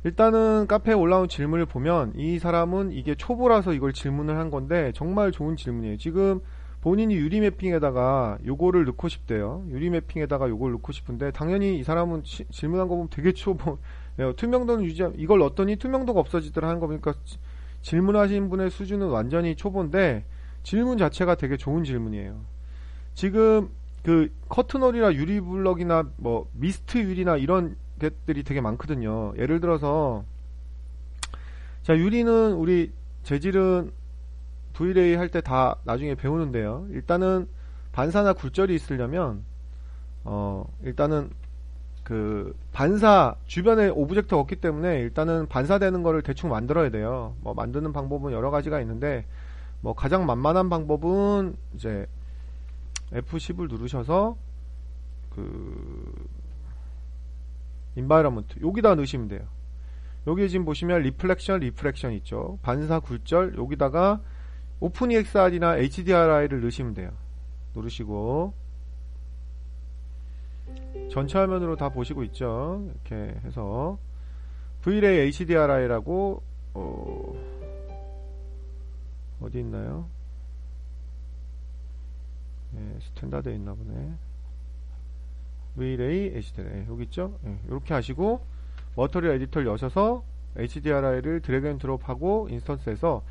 일단은 카페에 올라온 질문을 보면 이 사람은 이게 초보라서 이걸 질문을 한 건데 정말 좋은 질문이에요. 지금 본인이 유리 매핑에다가 요거를 넣고 싶대요. 유리 매핑에다가 요걸 넣고 싶은데 당연히 이 사람은 질문한 거 보면 되게 초보. 투명도는 이걸 넣었더니 투명도가 없어지더라 하는 거 보니까 질문하신 분의 수준은 완전히 초보인데 질문 자체가 되게 좋은 질문이에요. 지금 그 커튼홀이나 유리블럭이나 뭐 미스트 유리나 이런 것들이 되게 많거든요. 예를 들어서 자, 유리는 우리 재질은 V레이 할 때 다 나중에 배우는데요. 일단은 반사나 굴절이 있으려면 일단은 그 반사 주변에 오브젝트가 없기 때문에 일단은 반사되는 거를 대충 만들어야 돼요. 뭐 만드는 방법은 여러 가지가 있는데 뭐 가장 만만한 방법은 이제 F10을 누르셔서 그 인바이러먼트 여기다 넣으시면 돼요. 여기 지금 보시면 리플렉션 있죠. 반사 굴절 여기다가 오픈EXR이나 HDRI를 넣으시면 돼요. 누르시고 전체 화면으로 다 보시고 있죠. 이렇게 해서 Vray HDRI라고 어디 있나요? 네, 스탠다드에 있나 보네. Vray HDRI 여기 있죠? 네, 이렇게 하시고 머터리얼 에디터를 여셔서 HDRI를 드래그 앤 드롭하고 인스턴스에서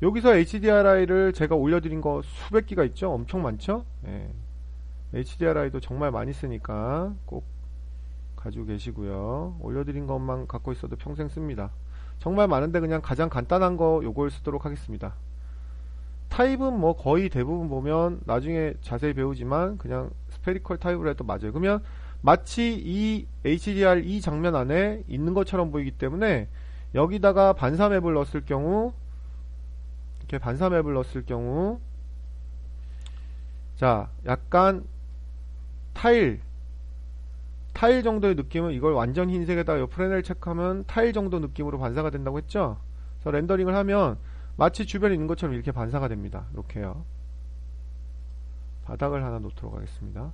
여기서 HDRI를 제가 올려드린 거 수백 기가 있죠? 엄청 많죠? 네. HDRI도 정말 많이 쓰니까 꼭 가지고 계시고요. 올려드린 것만 갖고 있어도 평생 씁니다. 정말 많은데 그냥 가장 간단한 거 요걸 쓰도록 하겠습니다. 타입은 뭐 거의 대부분 보면 나중에 자세히 배우지만 그냥 스페리컬 타입으로 해도 맞아요. 그러면 마치 이 HDR 이 장면 안에 있는 것처럼 보이기 때문에 여기다가 반사 맵을 넣었을 경우 이렇게 반사 맵을 넣었을 경우 자 약간 타일 정도의 느낌은 이걸 완전 흰색에다가 프레넬 체크하면 타일 정도 느낌으로 반사가 된다고 했죠. 그래서 렌더링을 하면 마치 주변에 있는 것처럼 이렇게 반사가 됩니다. 이렇게요. 바닥을 하나 놓도록 하겠습니다.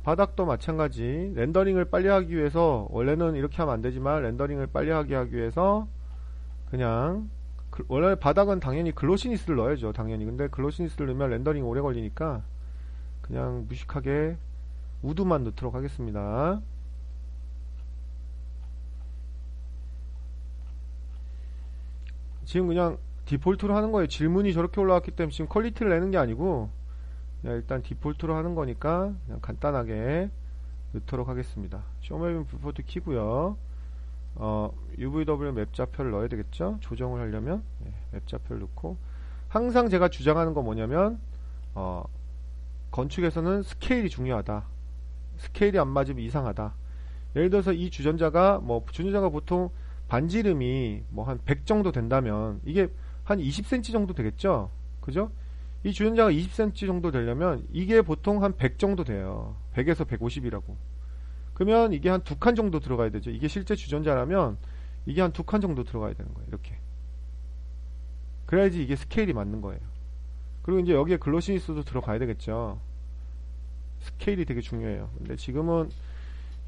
바닥도 마찬가지. 렌더링을 빨리 하기 위해서 원래는 이렇게 하면 안되지만 렌더링을 빨리 하기 위해서 그냥 원래 바닥은 당연히 글로시니스를 넣어야죠. 당연히. 근데 글로시니스를 넣으면 렌더링이 오래 걸리니까 그냥 무식하게 우드만 넣도록 하겠습니다. 지금 그냥 디폴트로 하는 거예요. 질문이 저렇게 올라왔기 때문에 지금 퀄리티를 내는 게 아니고 그냥 일단 디폴트로 하는 거니까 그냥 간단하게 넣도록 하겠습니다. 쇼맵인 뷰포트 키고요. UVW 맵 좌표를 넣어야 되겠죠. 조정을 하려면 맵 좌표를 넣고 항상 제가 주장하는 건 뭐냐면 건축에서는 스케일이 중요하다. 스케일이 안 맞으면 이상하다. 예를 들어서 이 주전자가 보통 반지름이 뭐 한 100 정도 된다면 이게 한 20cm 정도 되겠죠. 그죠? 이 주전자가 20cm 정도 되려면 이게 보통 한 100 정도 돼요. 100에서 150이라고. 그러면 이게 한 2칸 정도 들어가야 되죠. 이게 실제 주전자라면 이게 한 2칸 정도 들어가야 되는 거예요. 이렇게. 그래야지 이게 스케일이 맞는 거예요. 그리고 이제 여기에 글로시니스도 들어가야 되겠죠. 스케일이 되게 중요해요. 근데 지금은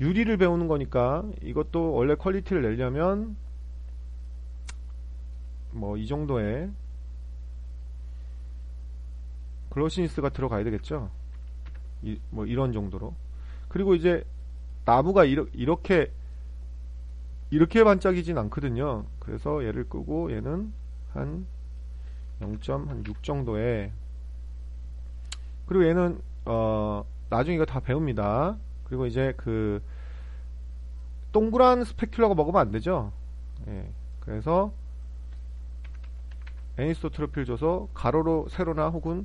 유리를 배우는 거니까 이것도 원래 퀄리티를 내려면 뭐 이 정도의 글로시니스가 들어가야 되겠죠. 뭐 이런 정도로. 그리고 이제 나무가 이렇게 반짝이진 않거든요. 그래서 얘를 끄고 얘는 한 0.6 정도에, 그리고 얘는 나중에 이거 다 배웁니다. 그리고 이제 그 동그란 스페‌큘러가 먹으면 안 되죠. 예. 그래서 애니소트로피를 줘서 가로로 세로나 혹은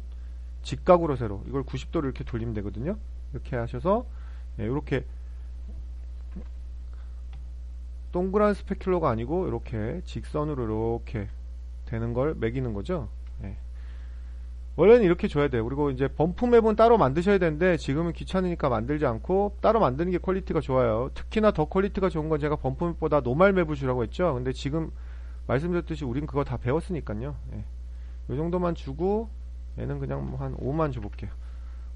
직각으로 세로, 이걸 90도로 이렇게 돌리면 되거든요. 이렇게 하셔서 이렇게 동그란 스페큘러가 아니고 이렇게 직선으로 이렇게 되는 걸 매기는 거죠. 원래는 이렇게 줘야 돼요. 그리고 이제 범프 맵은 따로 만드셔야 되는데 지금은 귀찮으니까 만들지 않고 따로 만드는 게 퀄리티가 좋아요. 특히나 더 퀄리티가 좋은 건 제가 범프 맵보다 노멀 맵을 주라고 했죠. 근데 지금 말씀드렸듯이 우린 그거 다 배웠으니까요. 이 정도만 주고 얘는 그냥 뭐 한 5만 줘볼게요.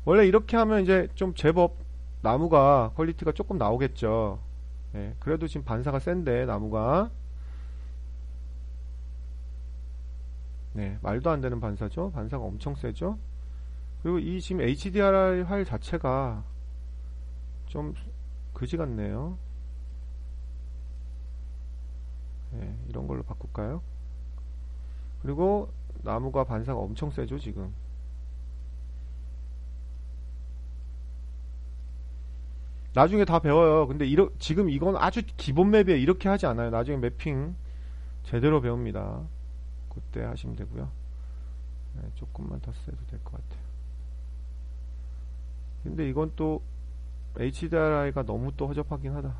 원래 이렇게 하면 이제 좀 제법 나무가 퀄리티가 조금 나오겠죠. 예, 그래도 지금 반사가 센데 나무가 네, 말도 안 되는 반사죠. 반사가 엄청 세죠. 그리고 이 지금 HDR 화일 자체가 좀 그지 같네요. 네, 이런 걸로 바꿀까요? 그리고 나무가 반사가 엄청 세죠 지금. 나중에 다 배워요. 근데 지금 이건 아주 기본 맵이에요. 이렇게 하지 않아요. 나중에 매핑 제대로 배웁니다. 그때 하시면 되고요. 네, 조금만 더 써도 될 것 같아요. 근데 이건 또 HDRI가 너무 또 허접하긴 하다.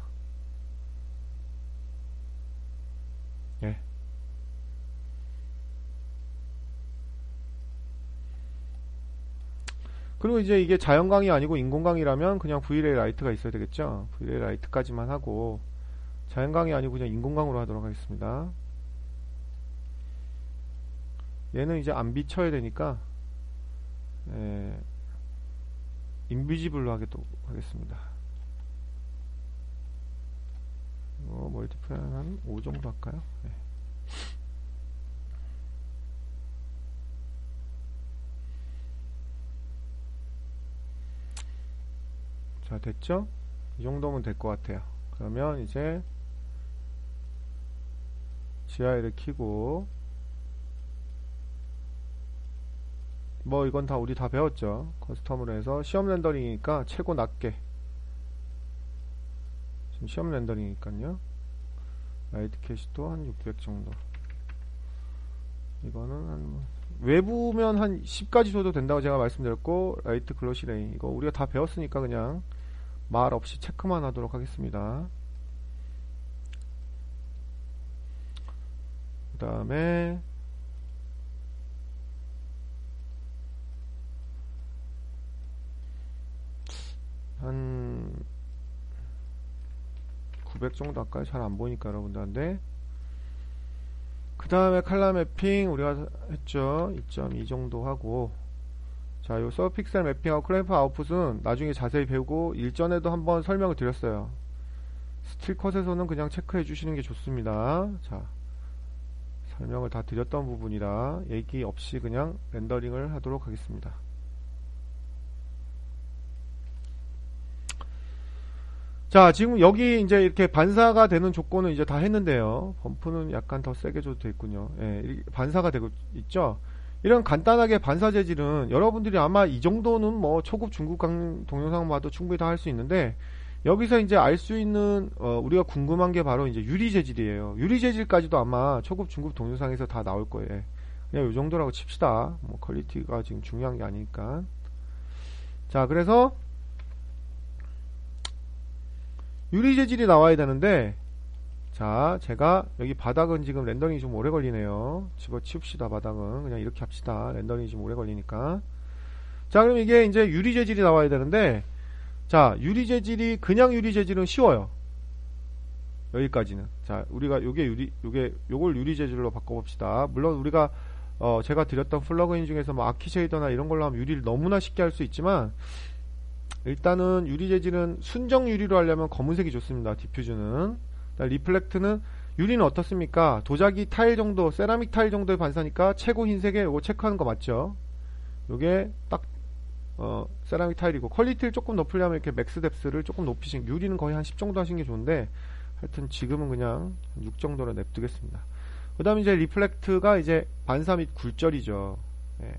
예. 그리고 이제 이게 자연광이 아니고 인공광이라면 그냥 VLA 라이트가 있어야 되겠죠. VLA 라이트까지만 하고 자연광이 아니고 그냥 인공광으로 하도록 하겠습니다. 얘는 이제 안 비춰야 되니까 인비지블로 하겠습니다. 멀티플레이 한 5 정도 할까요? 네. 자, 됐죠? 이 정도면 될 것 같아요. 그러면 이제 GI를 키고 뭐 이건 다 우리 다 배웠죠. 커스텀으로 해서 시험 렌더링이니까 최고 낮게, 지금 시험 렌더링이니까요. 라이트 캐시도 한 600 정도. 이거는 한 외부면 한 10까지 줘도 된다고 제가 말씀드렸고, 라이트 글로시 레인 이거 우리가 다 배웠으니까 그냥 말 없이 체크만 하도록 하겠습니다. 그 다음에 한 900 정도 할까요? 잘 안 보이니까 여러분들한테. 그 다음에 칼라 매핑 우리가 했죠. 2.2 정도 하고, 자, 요 서픽셀 매핑하고 클램프 아웃풋은 나중에 자세히 배우고 일전에도 한번 설명을 드렸어요. 스틸컷에서는 그냥 체크해 주시는 게 좋습니다. 자, 설명을 다 드렸던 부분이라 얘기 없이 그냥 렌더링을 하도록 하겠습니다. 자, 지금 여기 이제 이렇게 반사가 되는 조건은 이제 다 했는데요. 범프는 약간 더 세게 줘도 되겠군요. 예, 반사가 되고 있죠. 이런 간단하게 반사 재질은 여러분들이 아마 이 정도는 뭐 초급 중급 동영상 봐도 충분히 다 할 수 있는데, 여기서 이제 알 수 있는 우리가 궁금한 게 바로 이제 유리 재질이에요. 유리 재질까지도 아마 초급 중급 동영상에서 다 나올 거예요. 그냥 요 정도라고 칩시다. 뭐 퀄리티가 지금 중요한 게 아니니까. 자, 그래서 유리 재질이 나와야 되는데, 자, 제가 여기 바닥은 지금 렌더링이 좀 오래 걸리네요. 집어치웁시다. 바닥은 그냥 이렇게 합시다. 렌더링이 좀 오래 걸리니까. 자, 그럼 이게 이제 유리 재질이 나와야 되는데, 자, 유리 재질이 그냥 유리 재질은 쉬워요. 여기까지는. 자, 우리가 요걸 유리 재질로 바꿔봅시다. 물론 우리가 제가 드렸던 플러그인 중에서 뭐 아키 쉐이더나 이런 걸로 하면 유리를 너무나 쉽게 할 수 있지만, 일단은 유리 재질은 순정 유리로 하려면 검은색이 좋습니다. 디퓨즈는. 리플렉트는, 유리는 어떻습니까? 도자기 타일 정도, 세라믹 타일 정도의 반사니까 최고 흰색에 요거 체크하는 거 맞죠? 요게 딱 세라믹 타일이고, 퀄리티를 조금 높이려면 이렇게 맥스 뎁스를 조금 높이신, 유리는 거의 한 10 정도 하시는 게 좋은데, 하여튼 지금은 그냥 6 정도로 냅두겠습니다. 그 다음에 이제 리플렉트가 이제 반사 및 굴절이죠. 예.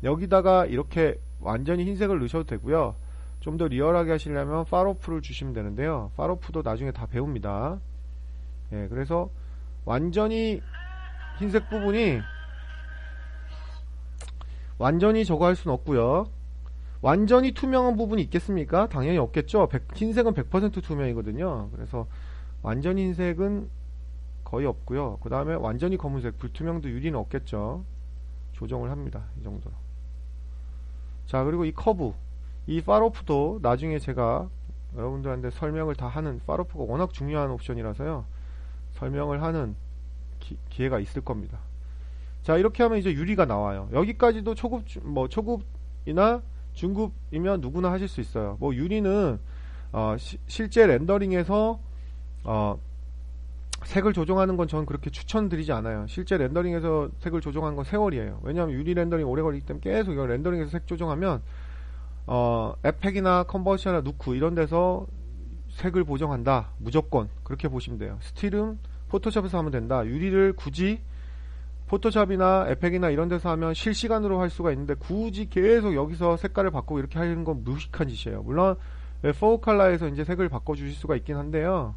여기다가 이렇게 완전히 흰색을 넣으셔도 되고요. 좀 더 리얼하게 하시려면 파로프를 주시면 되는데요. 파로프도 나중에 다 배웁니다. 예, 그래서 완전히 흰색 부분이 완전히 저거 할 수는 없고요. 완전히 투명한 부분이 있겠습니까? 당연히 없겠죠. 흰색은 100% 투명이거든요. 그래서 완전히 흰색은 거의 없고요. 그 다음에 완전히 검은색, 불투명도 유리는 없겠죠. 조정을 합니다. 이 정도로. 자, 그리고 이 커브, 이 파로프도 나중에 제가 여러분들한테 설명을 다 하는, 파로프가 워낙 중요한 옵션이라서요, 설명을 하는 기회가 있을 겁니다. 자, 이렇게 하면 이제 유리가 나와요. 여기까지도 초급이나 중급이면 누구나 하실 수 있어요. 뭐 유리는 실제 렌더링에서 색을 조정하는 건 저는 그렇게 추천드리지 않아요. 실제 렌더링에서 색을 조정하는 건 세월이에요. 왜냐하면 유리 렌더링 오래 걸리기 때문에 계속 이거 렌더링에서 색 조정하면 에펙이나 컨버션이나 누크 이런 데서 색을 보정한다. 무조건 그렇게 보시면 돼요. 스틸은 포토샵에서 하면 된다. 유리를 굳이 포토샵이나 에펙이나 이런 데서 하면 실시간으로 할 수가 있는데 굳이 계속 여기서 색깔을 바꾸고 이렇게 하는 건 무식한 짓이에요. 물론 포컬러에서 이제 색을 바꿔주실 수가 있긴 한데요.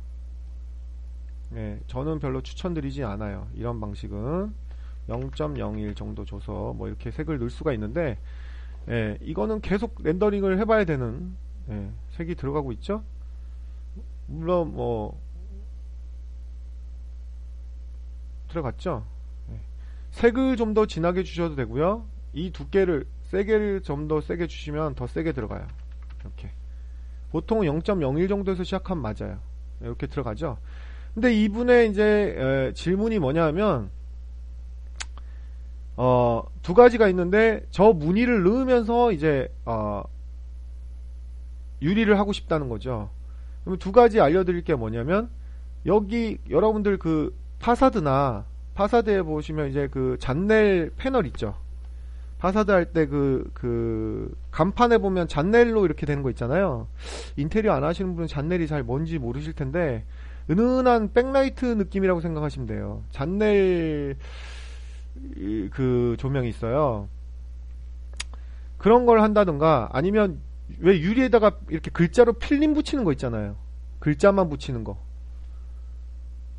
네, 저는 별로 추천드리지 않아요. 이런 방식은 0.01 정도 줘서 뭐 이렇게 색을 넣을 수가 있는데, 이거는 계속 렌더링을 해봐야 되는 색이 들어가고 있죠. 물론 뭐 들어갔죠. 색을 좀 더 진하게 주셔도 되고요. 이 두께를 세게를 좀 더 세게 주시면 더 세게 들어가요. 이렇게 보통은 0.01 정도에서 시작하면 맞아요. 이렇게 들어가죠. 근데 이분의 이제 질문이 뭐냐면 두 가지가 있는데 저 무늬를 넣으면서 이제 유리를 하고 싶다는 거죠. 그럼 두 가지 알려드릴 게 뭐냐면 여기 여러분들 그 파사드에 보시면 이제 그 잔넬 패널 있죠. 파사드 할 때 그 간판에 보면 잔넬로 이렇게 되는 거 있잖아요. 인테리어 안 하시는 분은 잔넬이 잘 뭔지 모르실 텐데 은은한 백라이트 느낌이라고 생각하시면 돼요. 잔넬 그 조명이 있어요. 그런 걸 한다든가 아니면 왜 유리에다가 이렇게 글자로 필름 붙이는 거 있잖아요. 글자만 붙이는 거.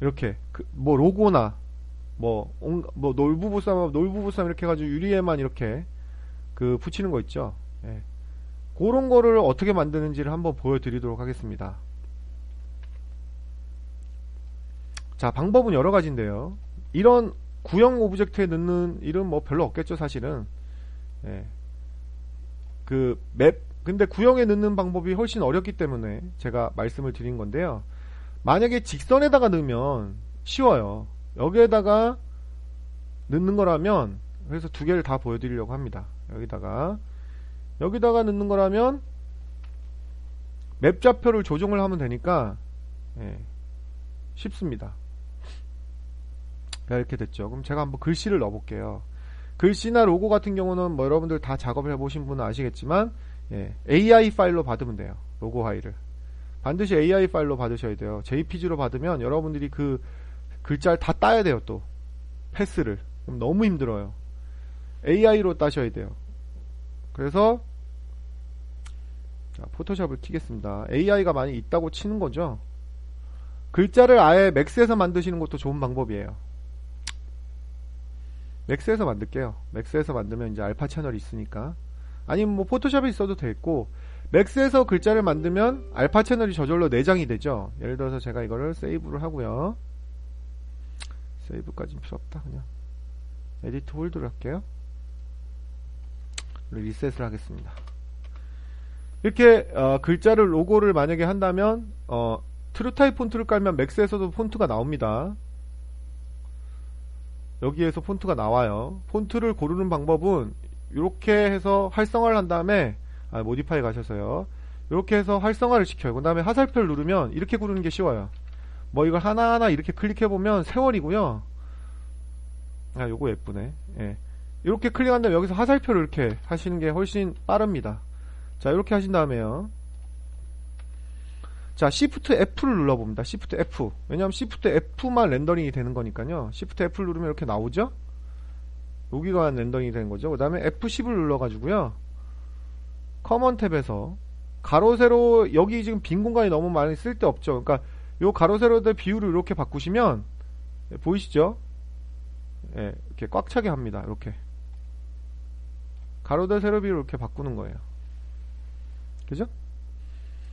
이렇게 뭐 로고나 뭐 놀부부쌈 이렇게 해가지고 유리에만 이렇게 그 붙이는 거 있죠. 그런 거를 어떻게 만드는지를 한번 보여드리도록 하겠습니다. 자, 방법은 여러 가지인데요. 이런 구형 오브젝트에 넣는 일은 뭐 별로 없겠죠, 사실은. 근데 구형에 넣는 방법이 훨씬 어렵기 때문에 제가 말씀을 드린 건데요. 만약에 직선에다가 넣으면 쉬워요. 여기에다가 넣는 거라면, 그래서 두 개를 다 보여드리려고 합니다. 여기다가 넣는 거라면 맵 좌표를 조정을 하면 되니까 쉽습니다. 이렇게 됐죠. 그럼 제가 한번 글씨를 넣어볼게요. 글씨나 로고 같은 경우는 뭐 여러분들 다 작업을 해보신 분은 아시겠지만 AI 파일로 받으면 돼요. 로고 파일을 반드시 AI 파일로 받으셔야 돼요. JPG로 받으면 여러분들이 그 글자를 다 따야 돼요. 또 패스를 그럼 너무 힘들어요. AI로 따셔야 돼요. 그래서 자, 포토샵을 키겠습니다. AI가 많이 있다고 치는 거죠. 글자를 아예 맥스에서 만드시는 것도 좋은 방법이에요. 맥스에서 만들게요. 맥스에서 만들면 이제 알파 채널이 있으니까. 아니면 뭐 포토샵에 있어도 되겠고, 맥스에서 글자를 만들면 알파 채널이 저절로 내장이 되죠. 예를 들어서 제가 이거를 세이브를 하고요. 세이브까지는 필요 없다. 그냥 에디트 홀드를 할게요. 리셋을 하겠습니다. 이렇게 글자를 로고를 만약에 한다면 트루타입 폰트를 깔면 맥스에서도 폰트가 나옵니다. 여기에서 폰트가 나와요. 폰트를 고르는 방법은 이렇게 해서 활성화를 한 다음에 모디파이 가셔서요. 이렇게 해서 활성화를 시켜요. 그 다음에 화살표를 누르면 이렇게 고르는 게 쉬워요. 뭐 이걸 하나하나 이렇게 클릭해보면 세월이고요. 요거 예쁘네. 이렇게 클릭한 다음에 여기서 화살표를 이렇게 하시는 게 훨씬 빠릅니다. 자, 이렇게 하신 다음에요. 자, Shift F를 눌러봅니다. Shift F. 왜냐하면 Shift F만 렌더링이 되는 거니까요. Shift F를 누르면 이렇게 나오죠? 여기가 렌더링이 되는 거죠. 그 다음에 F10을 눌러가지고요. 커먼 탭에서 가로, 세로, 여기 지금 빈 공간이 너무 많이 쓸데없죠. 그러니까 요 가로, 세로의 비율을 이렇게 바꾸시면, 보이시죠? 이렇게 꽉 차게 합니다. 이렇게. 가로 대 세로 비율을 이렇게 바꾸는 거예요. 그죠?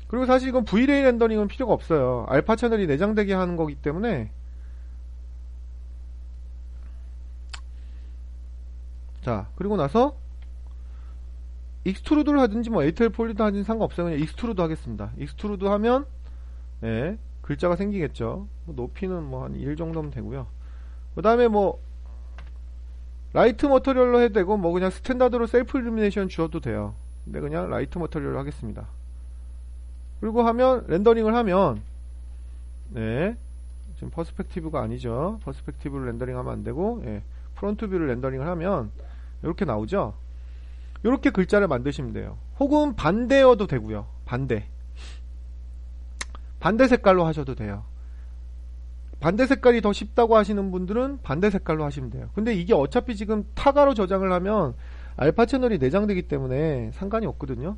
그리고 사실 이건 V-Ray 렌더링은 필요가 없어요. 알파 채널이 내장되게 하는 거기 때문에. 자, 그리고 나서 익스트루드를 하든지 뭐 에이텔 폴리드 하든지 상관없어요. 그냥 익스트루드 하겠습니다. 익스트루드 하면 글자가 생기겠죠. 높이는 뭐 한 1 정도면 되고요. 그 다음에 뭐 라이트 머터리얼로 해도 되고 뭐 그냥 스탠다드로 셀프 일루미네이션 주어도 돼요. 근데 그냥 라이트 머터리얼로 하겠습니다. 그리고 하면 렌더링을 하면 네, 지금 퍼스펙티브가 아니죠. 퍼스펙티브를 렌더링하면 안되고 프론트 뷰를 렌더링을 하면 이렇게 나오죠. 이렇게 글자를 만드시면 돼요. 혹은 반대여도 되고요. 반대 색깔로 하셔도 돼요. 반대 색깔이 더 쉽다고 하시는 분들은 반대 색깔로 하시면 돼요. 근데 이게 어차피 지금 타가로 저장을 하면 알파 채널이 내장되기 때문에 상관이 없거든요.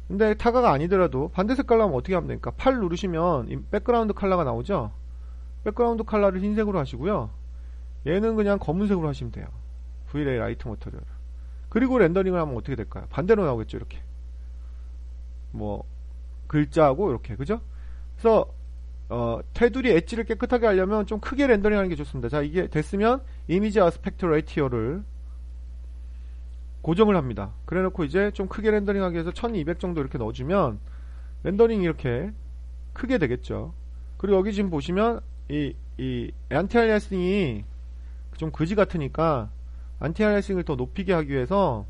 근데 타가가 아니더라도 반대 색깔로 하면 어떻게 하면 됩니까? 8 누르시면 이 백그라운드 컬러가 나오죠. 백그라운드 컬러를 흰색으로 하시고요. 얘는 그냥 검은색으로 하시면 돼요. V-Ray 라이트 머터리얼. 그리고 렌더링을 하면 어떻게 될까요? 반대로 나오겠죠. 이렇게 뭐 글자하고 이렇게, 그죠? 그래서 테두리 엣지를 깨끗하게 하려면 좀 크게 렌더링 하는 게 좋습니다. 자, 이게 됐으면 이미지 아스펙트 레이티어를 고정을 합니다. 그래 놓고 이제 좀 크게 렌더링 하기 위해서 1200 정도 이렇게 넣어주면 렌더링이 이렇게 크게 되겠죠. 그리고 여기 지금 보시면 이 안티 알리아싱이 좀 그지 같으니까 안티 알리아싱을 더 높이게 하기 위해서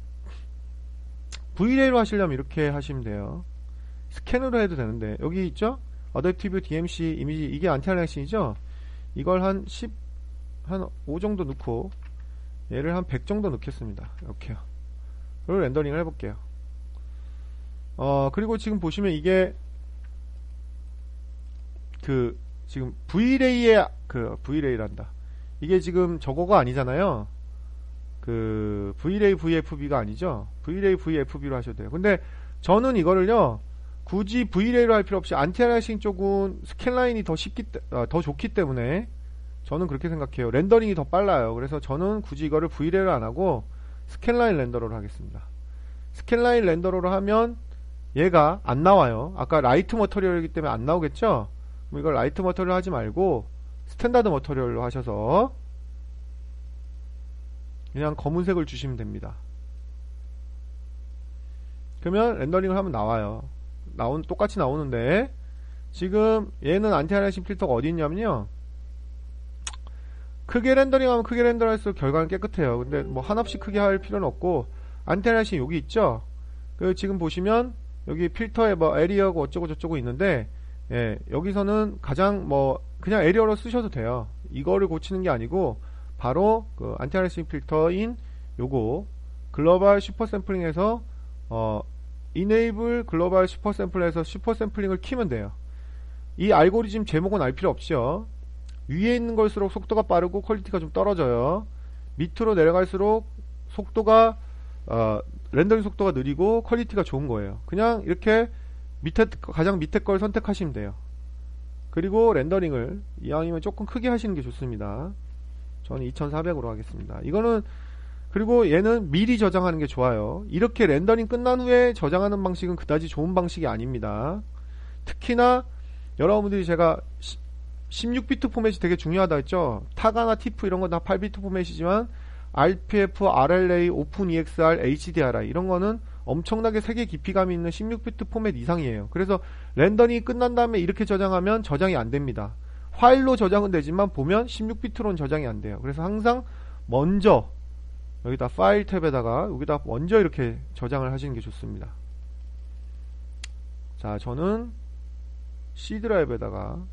V-Ray로 하시려면 이렇게 하시면 돼요. 스캔으로 해도 되는데 여기 있죠? 어댑티브 DMC 이미지, 이게 안티 알리아싱이죠? 이걸 한 5 정도 넣고 얘를 한 100 정도 넣겠습니다. 이렇게요. 그리고 렌더링을 해볼게요. 그리고 지금 보시면 이게 지금 V-Ray의 V-Ray란다. 이게 지금 저거가 아니잖아요. V-Ray VFB가 아니죠. V-Ray VFB로 하셔도 돼요. 근데 저는 이거를요, 굳이 V-Ray로 할 필요 없이 안티알리아싱 쪽은 스캔라인이 더 좋기 때문에 저는 그렇게 생각해요. 렌더링이 더 빨라요. 그래서 저는 굳이 이거를 V-Ray로 안 하고 스캔라인 렌더러로 하겠습니다. 스캔라인 렌더러로 하면 얘가 안 나와요. 아까 라이트 머터리얼이기 때문에 안 나오겠죠? 그럼 이걸 라이트 머터리얼 하지 말고 스탠다드 머터리얼로 하셔서 그냥 검은색을 주시면 됩니다. 그러면 렌더링을 하면 나와요. 똑같이 나오는데 지금 얘는 안티알리아싱 필터가 어디 있냐면요, 크게 렌더링하면 크게 렌더링할수록 결과는 깨끗해요. 근데 뭐 한없이 크게 할 필요는 없고, 안티알리아싱 여기 있죠. 지금 보시면 여기 필터에 뭐 에리어고 어쩌고 저쩌고 있는데, 여기서는 가장 그냥 에리어로 쓰셔도 돼요. 이거를 고치는 게 아니고 바로 안티알리아싱 필터인 요거 글로벌 슈퍼 샘플링에서 이네이블 글로벌 슈퍼 샘플에서 슈퍼 샘플링을 키면 돼요. 이 알고리즘 제목은 알 필요 없죠. 위에 있는 걸수록 속도가 빠르고 퀄리티가 좀 떨어져요. 밑으로 내려갈수록 속도가 렌더링 속도가 느리고 퀄리티가 좋은 거예요. 그냥 이렇게 가장 밑에 걸 선택하시면 돼요. 그리고 렌더링을 이왕이면 조금 크게 하시는 게 좋습니다. 저는 2400으로 하겠습니다. 이거는, 그리고 얘는 미리 저장하는 게 좋아요. 이렇게 렌더링 끝난 후에 저장하는 방식은 그다지 좋은 방식이 아닙니다. 특히나 여러분들이 제가 16비트 포맷이 되게 중요하다 했죠. 타가나 티프 이런 건 다 8비트 포맷이지만 RPF, RLA, OpenEXR, HDRI 이런 거는 엄청나게 색의 깊이감이 있는 16비트 포맷 이상이에요. 그래서 렌더링이 끝난 다음에 이렇게 저장하면 저장이 안 됩니다. 파일로 저장은 되지만 보면 16비트로는 저장이 안 돼요. 그래서 항상 먼저 여기다 파일 탭에다가 여기다 먼저 이렇게 저장을 하시는 게 좋습니다. 자, 저는 C 드라이브에다가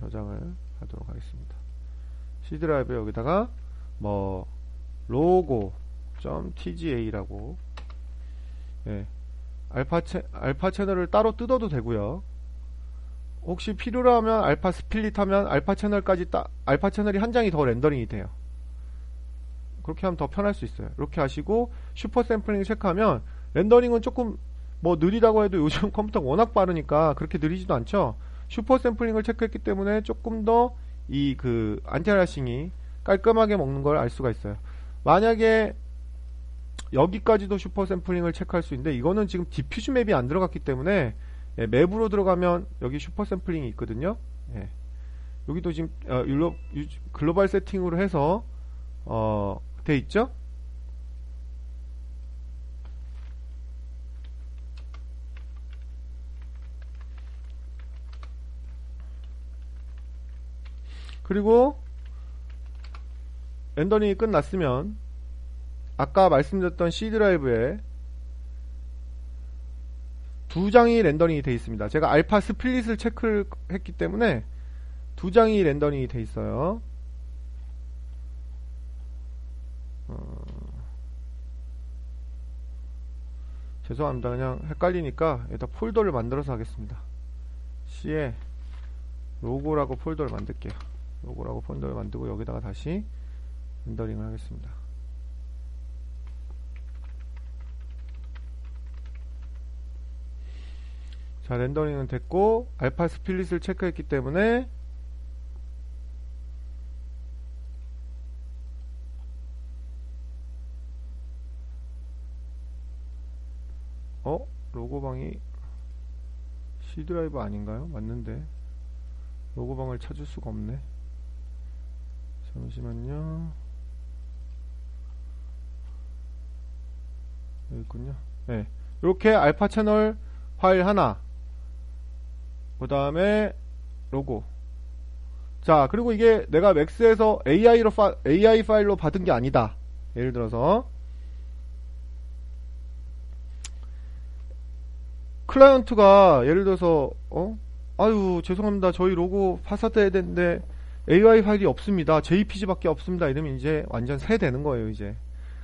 저장을 하도록 하겠습니다. C 드라이브에 여기다가 logo.tga라고 알파 채널을 따로 뜯어도 되고요. 혹시 필요로 하면 알파 스플릿 하면 알파 채널이 한 장이 더 렌더링이 돼요. 그렇게 하면 더 편할 수 있어요. 이렇게 하시고 슈퍼 샘플링 체크하면, 렌더링은 조금 느리다고 해도 요즘 컴퓨터가 워낙 빠르니까 그렇게 느리지도 않죠. 슈퍼 샘플링을 체크했기 때문에 조금 더 안티알리아싱이 깔끔하게 먹는 걸 알 수가 있어요. 만약에 여기까지도 슈퍼 샘플링을 체크할 수 있는데, 이거는 지금 디퓨즈 맵이 안 들어갔기 때문에 맵으로 들어가면 여기 슈퍼 샘플링이 있거든요. 여기도 지금 글로벌 세팅으로 해서 돼 있죠. 그리고 렌더링이 끝났으면 아까 말씀드렸던 C 드라이브에 두 장이 렌더링이 되어 있습니다. 제가 알파 스플릿을 체크를 했기 때문에 두 장이 렌더링이 되어 있어요. 죄송합니다. 그냥 헷갈리니까 여기다 폴더를 만들어서 하겠습니다. C에 로고라고 폴더를 만들게요. 로고라고 폴더를 만들고 여기다가 다시 렌더링을 하겠습니다. 자, 렌더링은 됐고 알파 스플릿을 체크했기 때문에 로고방이 C 드라이브 아닌가요? 맞는데 로고방을 찾을 수가 없네. 잠시만요. 여기 있군요. 네, 이렇게 알파 채널 파일 하나, 그 다음에 로고. 자, 그리고 이게 내가 맥스에서 AI 파일로 받은 게 아니다. 예를 들어서 클라이언트가 예를 들어서 아유 죄송합니다, 저희 로고 파사드 해야 되는데 AI 파일이 없습니다, JPG밖에 없습니다, 이러면 이제 완전 새 되는 거예요. 이제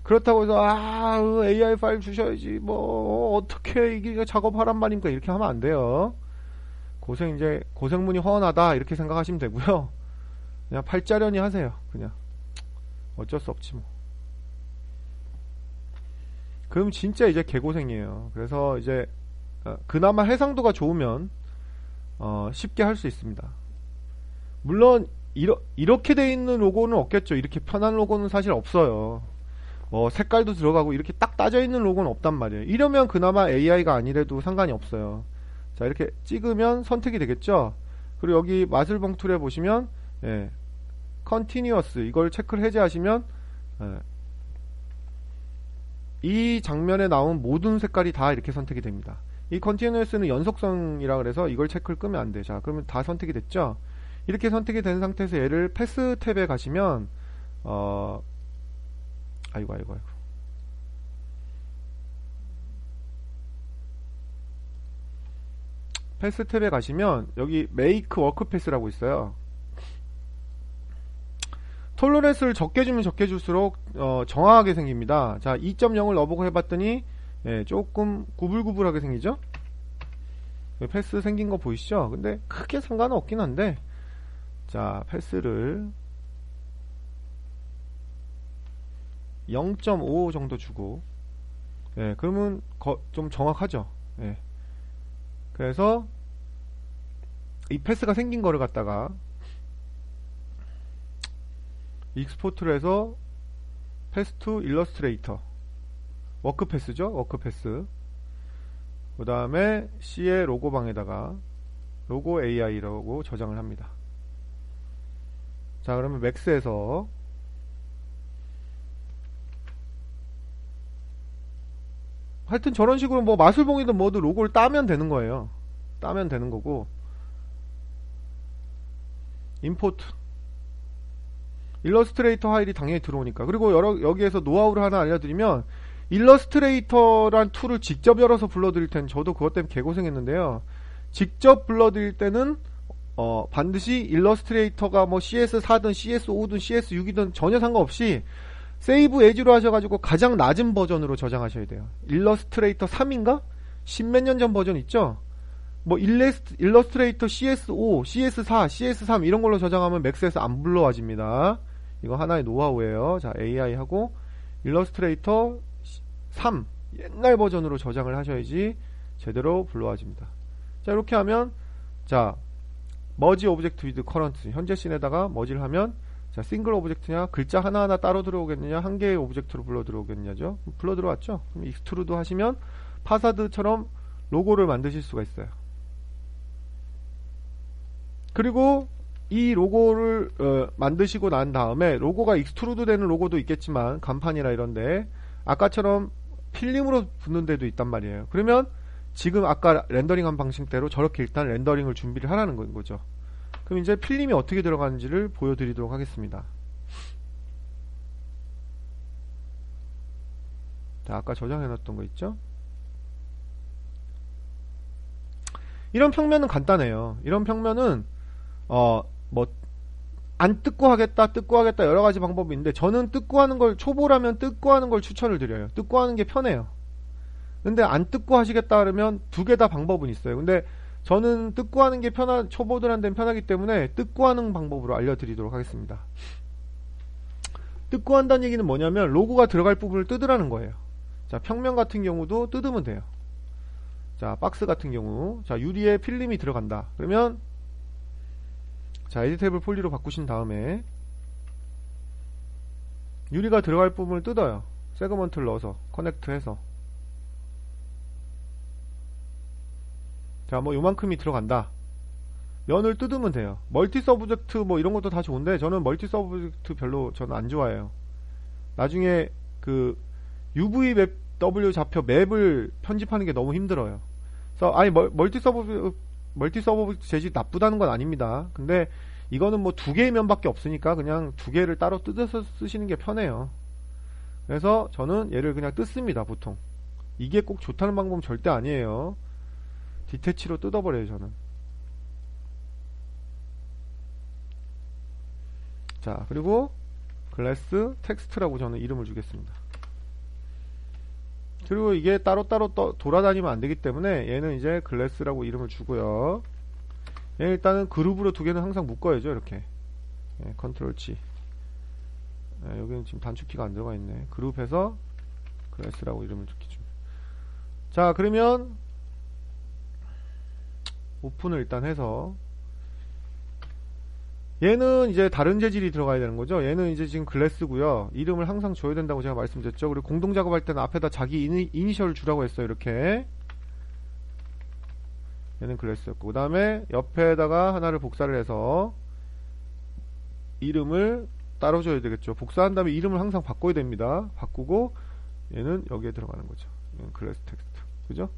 그렇다고 해서 AI 파일 주셔야지 뭐 어떻게 이게 작업하란 말입니까, 이렇게 하면 안 돼요. 고생문이 허언하다 이렇게 생각하시면 되고요. 그냥 팔자련이 하세요. 그냥 어쩔 수 없지 뭐. 그럼 진짜 이제 개고생이에요. 그래서 이제 그나마 해상도가 좋으면 쉽게 할 수 있습니다. 물론 이렇게 돼 있는 로고는 없겠죠. 이렇게 편한 로고는 사실 없어요. 뭐 색깔도 들어가고 이렇게 딱 따져 있는 로고는 없단 말이에요. 이러면 그나마 AI가 아니래도 상관이 없어요. 자, 이렇게 찍으면 선택이 되겠죠. 그리고 여기 마술봉 툴에 보시면 Continuous 이걸 체크를 해제하시면 이 장면에 나온 모든 색깔이 다 이렇게 선택이 됩니다. 이 Continuous는 연속성이라 그래서 이걸 체크를 끄면 안 돼. 자, 그러면 다 선택이 됐죠. 이렇게 선택이 된 상태에서 얘를 패스 탭에 가시면 아이고 패스 탭에 가시면 여기 메이크 워크 패스라고 있어요. 톨러런스를 적게 주면 적게 줄수록 정확하게 생깁니다. 자, 2.0을 넣어보고 해봤더니 조금 구불구불하게 생기죠. 패스 생긴 거 보이시죠? 근데 크게 상관은 없긴 한데, 자, 패스를 0.5 정도 주고, 그러면 좀 정확하죠. 그래서 이 패스가 생긴 거를 갖다가 익스포트를 해서 패스 투 일러스트레이터, 워크 패스죠. 워크 패스. 그 다음에 C의 로고 방에다가 로고 AI라고 저장을 합니다. 자, 그러면 맥스에서 하여튼 저런 식으로 뭐 마술봉이든 뭐든 로고를 따면 되는 거예요. 따면 되는 거고, 임포트 일러스트레이터 파일이 당연히 들어오니까. 그리고 여기에서 노하우를 하나 알려드리면, 일러스트레이터란 툴을 직접 열어서 불러드릴 텐데 저도 그것 때문에 개고생했는데요. 직접 불러드릴 때는 반드시 일러스트레이터가 뭐 CS4든 CS5든 CS6이든 전혀 상관없이 세이브 에지로 하셔가지고 가장 낮은 버전으로 저장하셔야 돼요. 일러스트레이터 3인가? 10몇 년 전 버전 있죠? 뭐 일러스트레이터 CS5, CS4, CS3 이런 걸로 저장하면 맥스에서 안 불러와집니다. 이거 하나의 노하우예요. 자, AI하고 일러스트레이터 3 옛날 버전으로 저장을 하셔야지 제대로 불러와집니다. 자, 이렇게 하면, 자, 머지 오브젝트 위드 커런트 현재 씬에다가 머지를 하면, 자, 싱글 오브젝트냐, 글자 하나하나 따로 들어오겠느냐, 한 개의 오브젝트로 불러 들어오겠느냐죠. 불러 들어왔죠. 그럼 익스트루드 하시면 파사드처럼 로고를 만드실 수가 있어요. 그리고 이 로고를 만드시고 난 다음에 로고가 익스트루드 되는 로고도 있겠지만 간판이나 이런데 아까처럼 필름으로 붙는 데도 있단 말이에요. 그러면 지금 아까 렌더링한 방식대로 저렇게 일단 렌더링을 준비를 하라는 거죠. 그럼 이제 필름이 어떻게 들어가는지를 보여드리도록 하겠습니다. 자, 아까 저장해놨던 거 있죠? 이런 평면은 간단해요. 이런 평면은 뭐 안 뜯고 하겠다, 뜯고 하겠다 여러 가지 방법이 있는데 저는 뜯고 하는 걸 초보라면 뜯고 하는 걸 추천을 드려요. 뜯고 하는 게 편해요. 근데 안 뜯고 하시겠다 그러면 두 개 다 방법은 있어요. 근데 저는 뜯고 하는 게 초보들한테는 편하기 때문에 뜯고 하는 방법으로 알려드리도록 하겠습니다. 뜯고 한다는 얘기는 뭐냐면 로고가 들어갈 부분을 뜯으라는 거예요. 자, 평면 같은 경우도 뜯으면 돼요. 자, 박스 같은 경우, 자, 유리에 필름이 들어간다. 그러면 자, 에디테이블 폴리로 바꾸신 다음에 유리가 들어갈 부분을 뜯어요. 세그먼트를 넣어서 커넥트해서. 자, 뭐 요만큼이 들어간다. 면을 뜯으면 돼요. 멀티 서브젝트 뭐 이런 것도 다 좋은데 저는 멀티 서브젝트 별로 저는 안 좋아해요. 나중에 그 UV 맵 W 좌표 맵을 편집하는 게 너무 힘들어요. 그래서 아니 멀티 서브젝트 재질 나쁘다는 건 아닙니다. 근데 이거는 뭐 두 개의 면밖에 없으니까 그냥 두 개를 따로 뜯어서 쓰시는 게 편해요. 그래서 저는 얘를 그냥 뜯습니다. 보통 이게 꼭 좋다는 방법은 절대 아니에요. 디태치로 뜯어버려요. 저는. 자, 그리고 글래스 텍스트라고 저는 이름을 주겠습니다. 그리고 이게 따로따로 돌아다니면 안되기 때문에 얘는 이제 글래스라고 이름을 주고요. 얘 일단은 그룹으로 두 개는 항상 묶어야죠. 이렇게 컨트롤 G. 여기는 지금 단축키가 안 들어가 있네. 그룹해서 글래스라고 이름을 적게 줍니다. 자, 그러면 오픈을 일단 해서 얘는 이제 다른 재질이 들어가야 되는 거죠. 얘는 이제 지금 글래스고요. 이름을 항상 줘야 된다고 제가 말씀드렸죠. 그리고 공동 작업할 때는 앞에다 자기 이니셜을 주라고 했어요. 이렇게. 얘는 글래스였고, 그 다음에 옆에다가 하나를 복사를 해서 이름을 따로 줘야 되겠죠. 복사한 다음에 이름을 항상 바꿔야 됩니다. 바꾸고 얘는 여기에 들어가는 거죠. 얘는 글래스 텍스트. 그죠?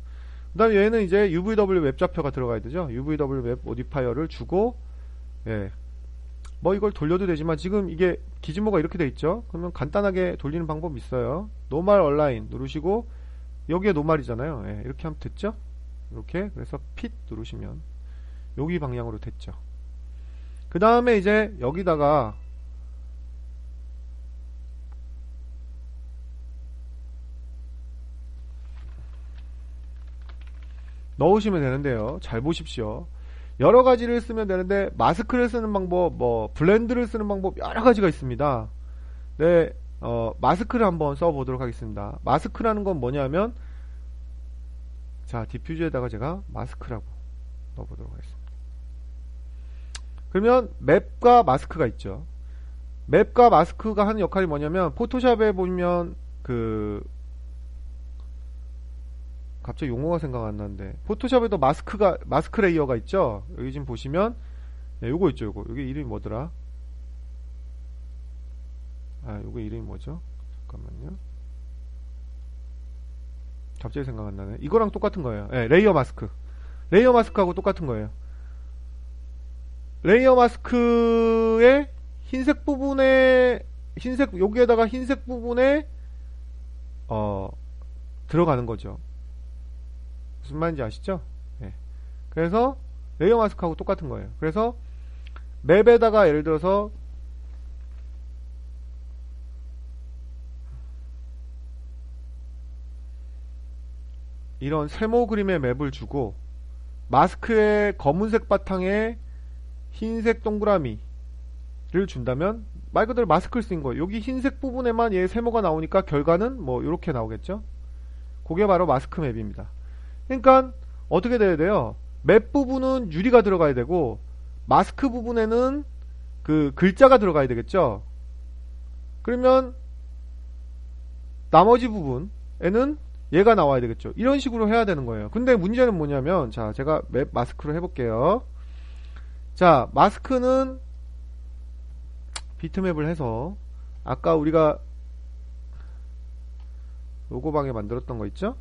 그 다음에 얘는 이제 UVW 웹 좌표가 들어가야 되죠. UVW 웹 모디파이어를 주고, 예. 뭐 이걸 돌려도 되지만 지금 이게 기준모가 이렇게 돼 있죠. 그러면 간단하게 돌리는 방법이 있어요. 노멀 얼라인 누르시고 여기에 노멀이잖아요. 예, 이렇게 하면 됐죠. 이렇게. 그래서 핏 누르시면 여기 방향으로 됐죠. 그 다음에 이제 여기다가 넣으시면 되는데요. 잘 보십시오. 여러 가지를 쓰면 되는데 마스크를 쓰는 방법, 뭐 블렌드를 쓰는 방법 여러 가지가 있습니다. 네, 마스크를 한번 써보도록 하겠습니다. 마스크라는 건 뭐냐면, 자, 디퓨즈에다가 제가 마스크라고 넣어보도록 하겠습니다. 그러면 맵과 마스크가 있죠. 맵과 마스크가 하는 역할이 뭐냐면, 포토샵에 보면 갑자기 용어가 생각 안 나는데, 포토샵에도 마스크 레이어가 있죠. 여기 지금 보시면 요거 있죠. 요거 여기 이름이 뭐더라? 요거 이름이 뭐죠? 잠깐만요. 갑자기 생각 안 나네. 이거랑 똑같은 거예요. 레이어 마스크하고 똑같은 거예요. 레이어 마스크의 흰색 부분에 여기에다가 흰색 부분에 들어가는 거죠. 무슨 말인지 아시죠? 네. 그래서 레이어 마스크하고 똑같은 거예요. 그래서 맵에다가 예를 들어서 이런 세모 그림의 맵을 주고 마스크의 검은색 바탕에 흰색 동그라미를 준다면 말 그대로 마스크를 쓴 거예요. 여기 흰색 부분에만 얘 세모가 나오니까 결과는 뭐 이렇게 나오겠죠? 그게 바로 마스크 맵입니다. 그러니까 어떻게 돼야 돼요? 맵 부분은 유리가 들어가야 되고 마스크 부분에는 그 글자가 들어가야 되겠죠? 그러면 나머지 부분에는 얘가 나와야 되겠죠? 이런 식으로 해야 되는 거예요. 근데 문제는 뭐냐면, 자, 제가 맵 마스크로 해볼게요. 자, 마스크는 비트맵을 해서 아까 우리가 로고방에 만들었던 거 있죠?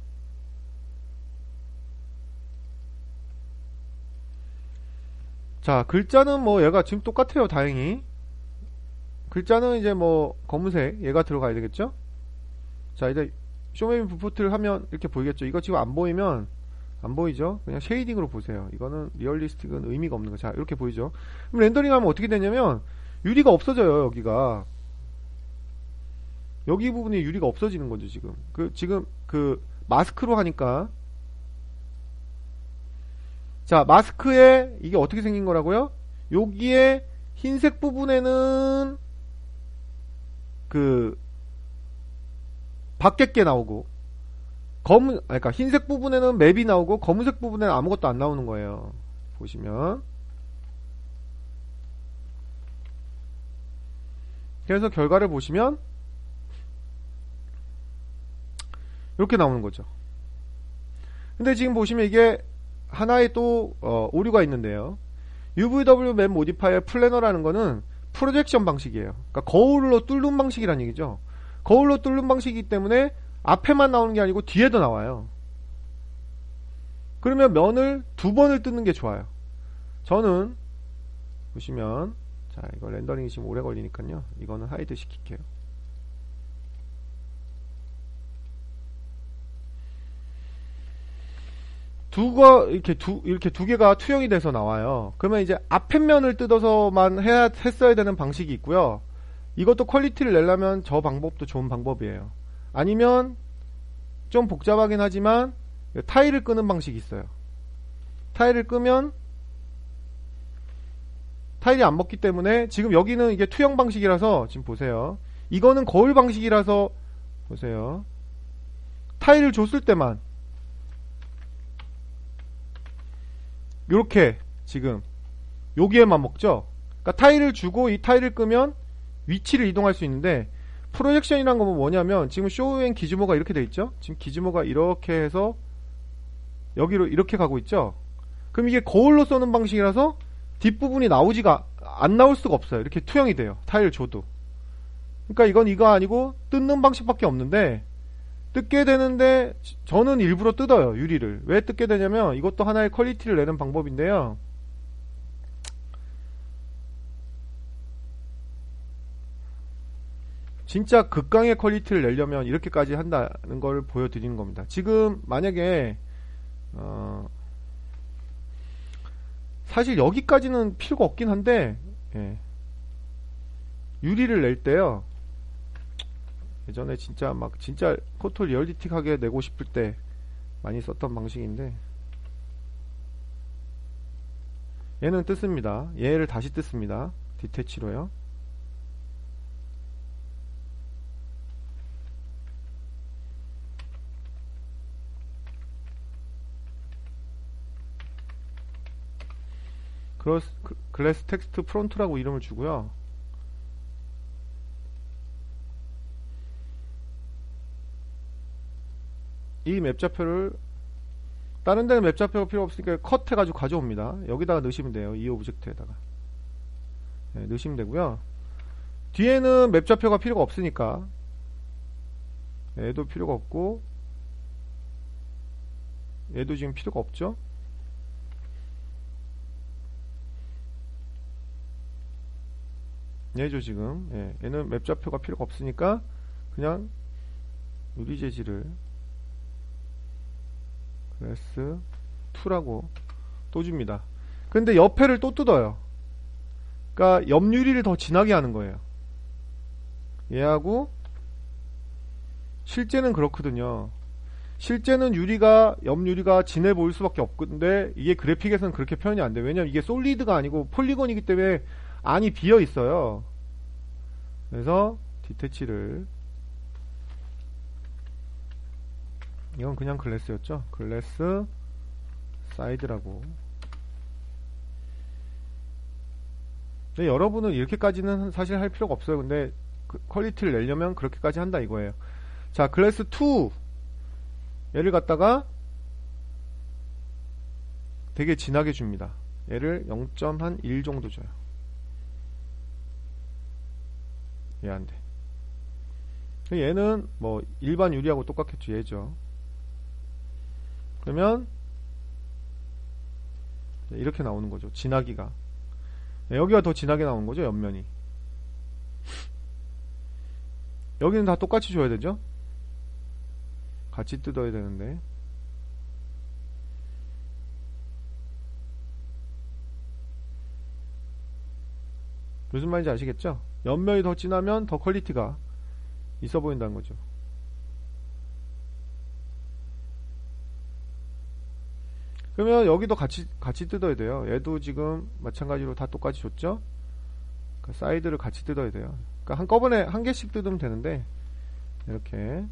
자, 글자는 뭐 얘가 지금 똑같아요. 다행히 글자는 이제 뭐 검은색 얘가 들어가야 되겠죠. 자, 이제 쇼메이빙 뷰포트를 하면 이렇게 보이겠죠. 이거 지금 안 보이면 안 보이죠? 그냥 쉐이딩으로 보세요. 이거는 리얼리스틱은 의미가 없는 거. 자, 이렇게 보이죠? 그럼 렌더링 하면 어떻게 되냐면 유리가 없어져요. 여기가 여기 부분이 유리가 없어지는 거죠. 지금 그 마스크로 하니까. 자, 마스크에 이게 어떻게 생긴 거라고요? 여기에 흰색 부분에는 그 밖에 게 나오고 그러니까 흰색 부분에는 맵이 나오고 검은색 부분에는 아무것도 안 나오는 거예요. 보시면. 그래서 결과를 보시면 이렇게 나오는 거죠. 근데 지금 보시면 이게 하나의 또 오류가 있는데요. UVW 맵 모디파이어 플래너라는 거는 프로젝션 방식이에요. 그러니까 거울로 뚫는 방식이란 얘기죠. 거울로 뚫는 방식이기 때문에 앞에만 나오는 게 아니고 뒤에도 나와요. 그러면 면을 두 번을 뜯는 게 좋아요. 저는 보시면, 자, 이거 렌더링이 지금 오래 걸리니까요. 이거는 하이드 시킬게요. 이렇게 두 개가 투영이 돼서 나와요. 그러면 이제 앞에 면을 뜯어서만 했어야 되는 방식이 있고요. 이것도 퀄리티를 내려면 저 방법도 좋은 방법이에요. 아니면 좀 복잡하긴 하지만 타일을 끄는 방식이 있어요. 타일을 끄면 타일이 안 먹기 때문에 지금 여기는 이게 투영 방식이라서 지금 보세요. 이거는 거울 방식이라서 보세요. 타일을 줬을 때만 요렇게 지금 여기에만 먹죠. 그러니까 타일을 주고 이 타일을 끄면 위치를 이동할 수 있는데, 프로젝션이란 건 뭐냐면 지금 쇼앤 기즈모가 이렇게 돼 있죠. 지금 기즈모가 이렇게 해서 여기로 이렇게 가고 있죠. 그럼 이게 거울로 쏘는 방식이라서 뒷부분이 안 나올 수가 없어요. 이렇게 투영이 돼요. 타일 줘도. 그러니까 이건 이거 아니고 뜯는 방식밖에 없는데, 뜯게 되는데 저는 일부러 뜯어요. 유리를. 왜 뜯게 되냐면 이것도 하나의 퀄리티를 내는 방법인데요. 진짜 극강의 퀄리티를 내려면 이렇게까지 한다는 걸 보여드리는 겁니다. 지금 만약에 사실 여기까지는 필요가 없긴 한데, 예. 유리를 낼 때요, 예전에 진짜 포토 리얼리틱하게 내고 싶을 때 많이 썼던 방식인데, 얘는 뜯습니다. 얘를 다시 뜯습니다. 디태치로요. 글래스 텍스트 프론트라고 이름을 주고요. 이 맵좌표를 다른 데는 맵좌표가 필요 없으니까 컷 해가지고 가져옵니다. 여기다가 넣으시면 돼요. 이 오브젝트에다가. 네, 넣으시면 되고요. 뒤에는 맵좌표가 필요가 없으니까 얘도 필요가 없고 얘도 지금 필요가 없죠. 얘죠 지금. 예, 얘는 맵좌표가 필요가 없으니까 그냥 유리 재질을 클래스 2라고 또 줍니다. 근데 옆에를 또 뜯어요. 그러니까 옆유리를 더 진하게 하는 거예요. 얘하고 실제는 그렇거든요. 실제는 옆유리가 진해 보일 수밖에 없는데 이게 그래픽에서는 그렇게 표현이 안 돼요. 왜냐면 이게 솔리드가 아니고 폴리곤이기 때문에 안이 비어 있어요. 그래서 디태치를, 이건 그냥 글래스였죠. 글래스 사이드라고. 근데 여러분은 이렇게까지는 사실 할 필요가 없어요. 근데 퀄리티를 내려면 그렇게까지 한다 이거예요. 자, 글래스 2 얘를 갖다가 되게 진하게 줍니다. 얘를 0.1 정도 줘요. 얘 안 돼. 얘는 뭐 일반 유리하고 똑같겠죠. 얘죠. 그러면 이렇게 나오는 거죠. 진하기가. 여기가 더 진하게 나오는 거죠. 옆면이. 여기는 다 똑같이 줘야 되죠. 같이 뜯어야 되는데. 무슨 말인지 아시겠죠? 옆면이 더 진하면 더 퀄리티가 있어 보인다는 거죠. 그러면 여기도 같이 뜯어야 돼요. 얘도 지금 마찬가지로 다 똑같이 줬죠? 그 사이드를 같이 뜯어야 돼요. 그러니까 한꺼번에 한 개씩 뜯으면 되는데, 이렇게.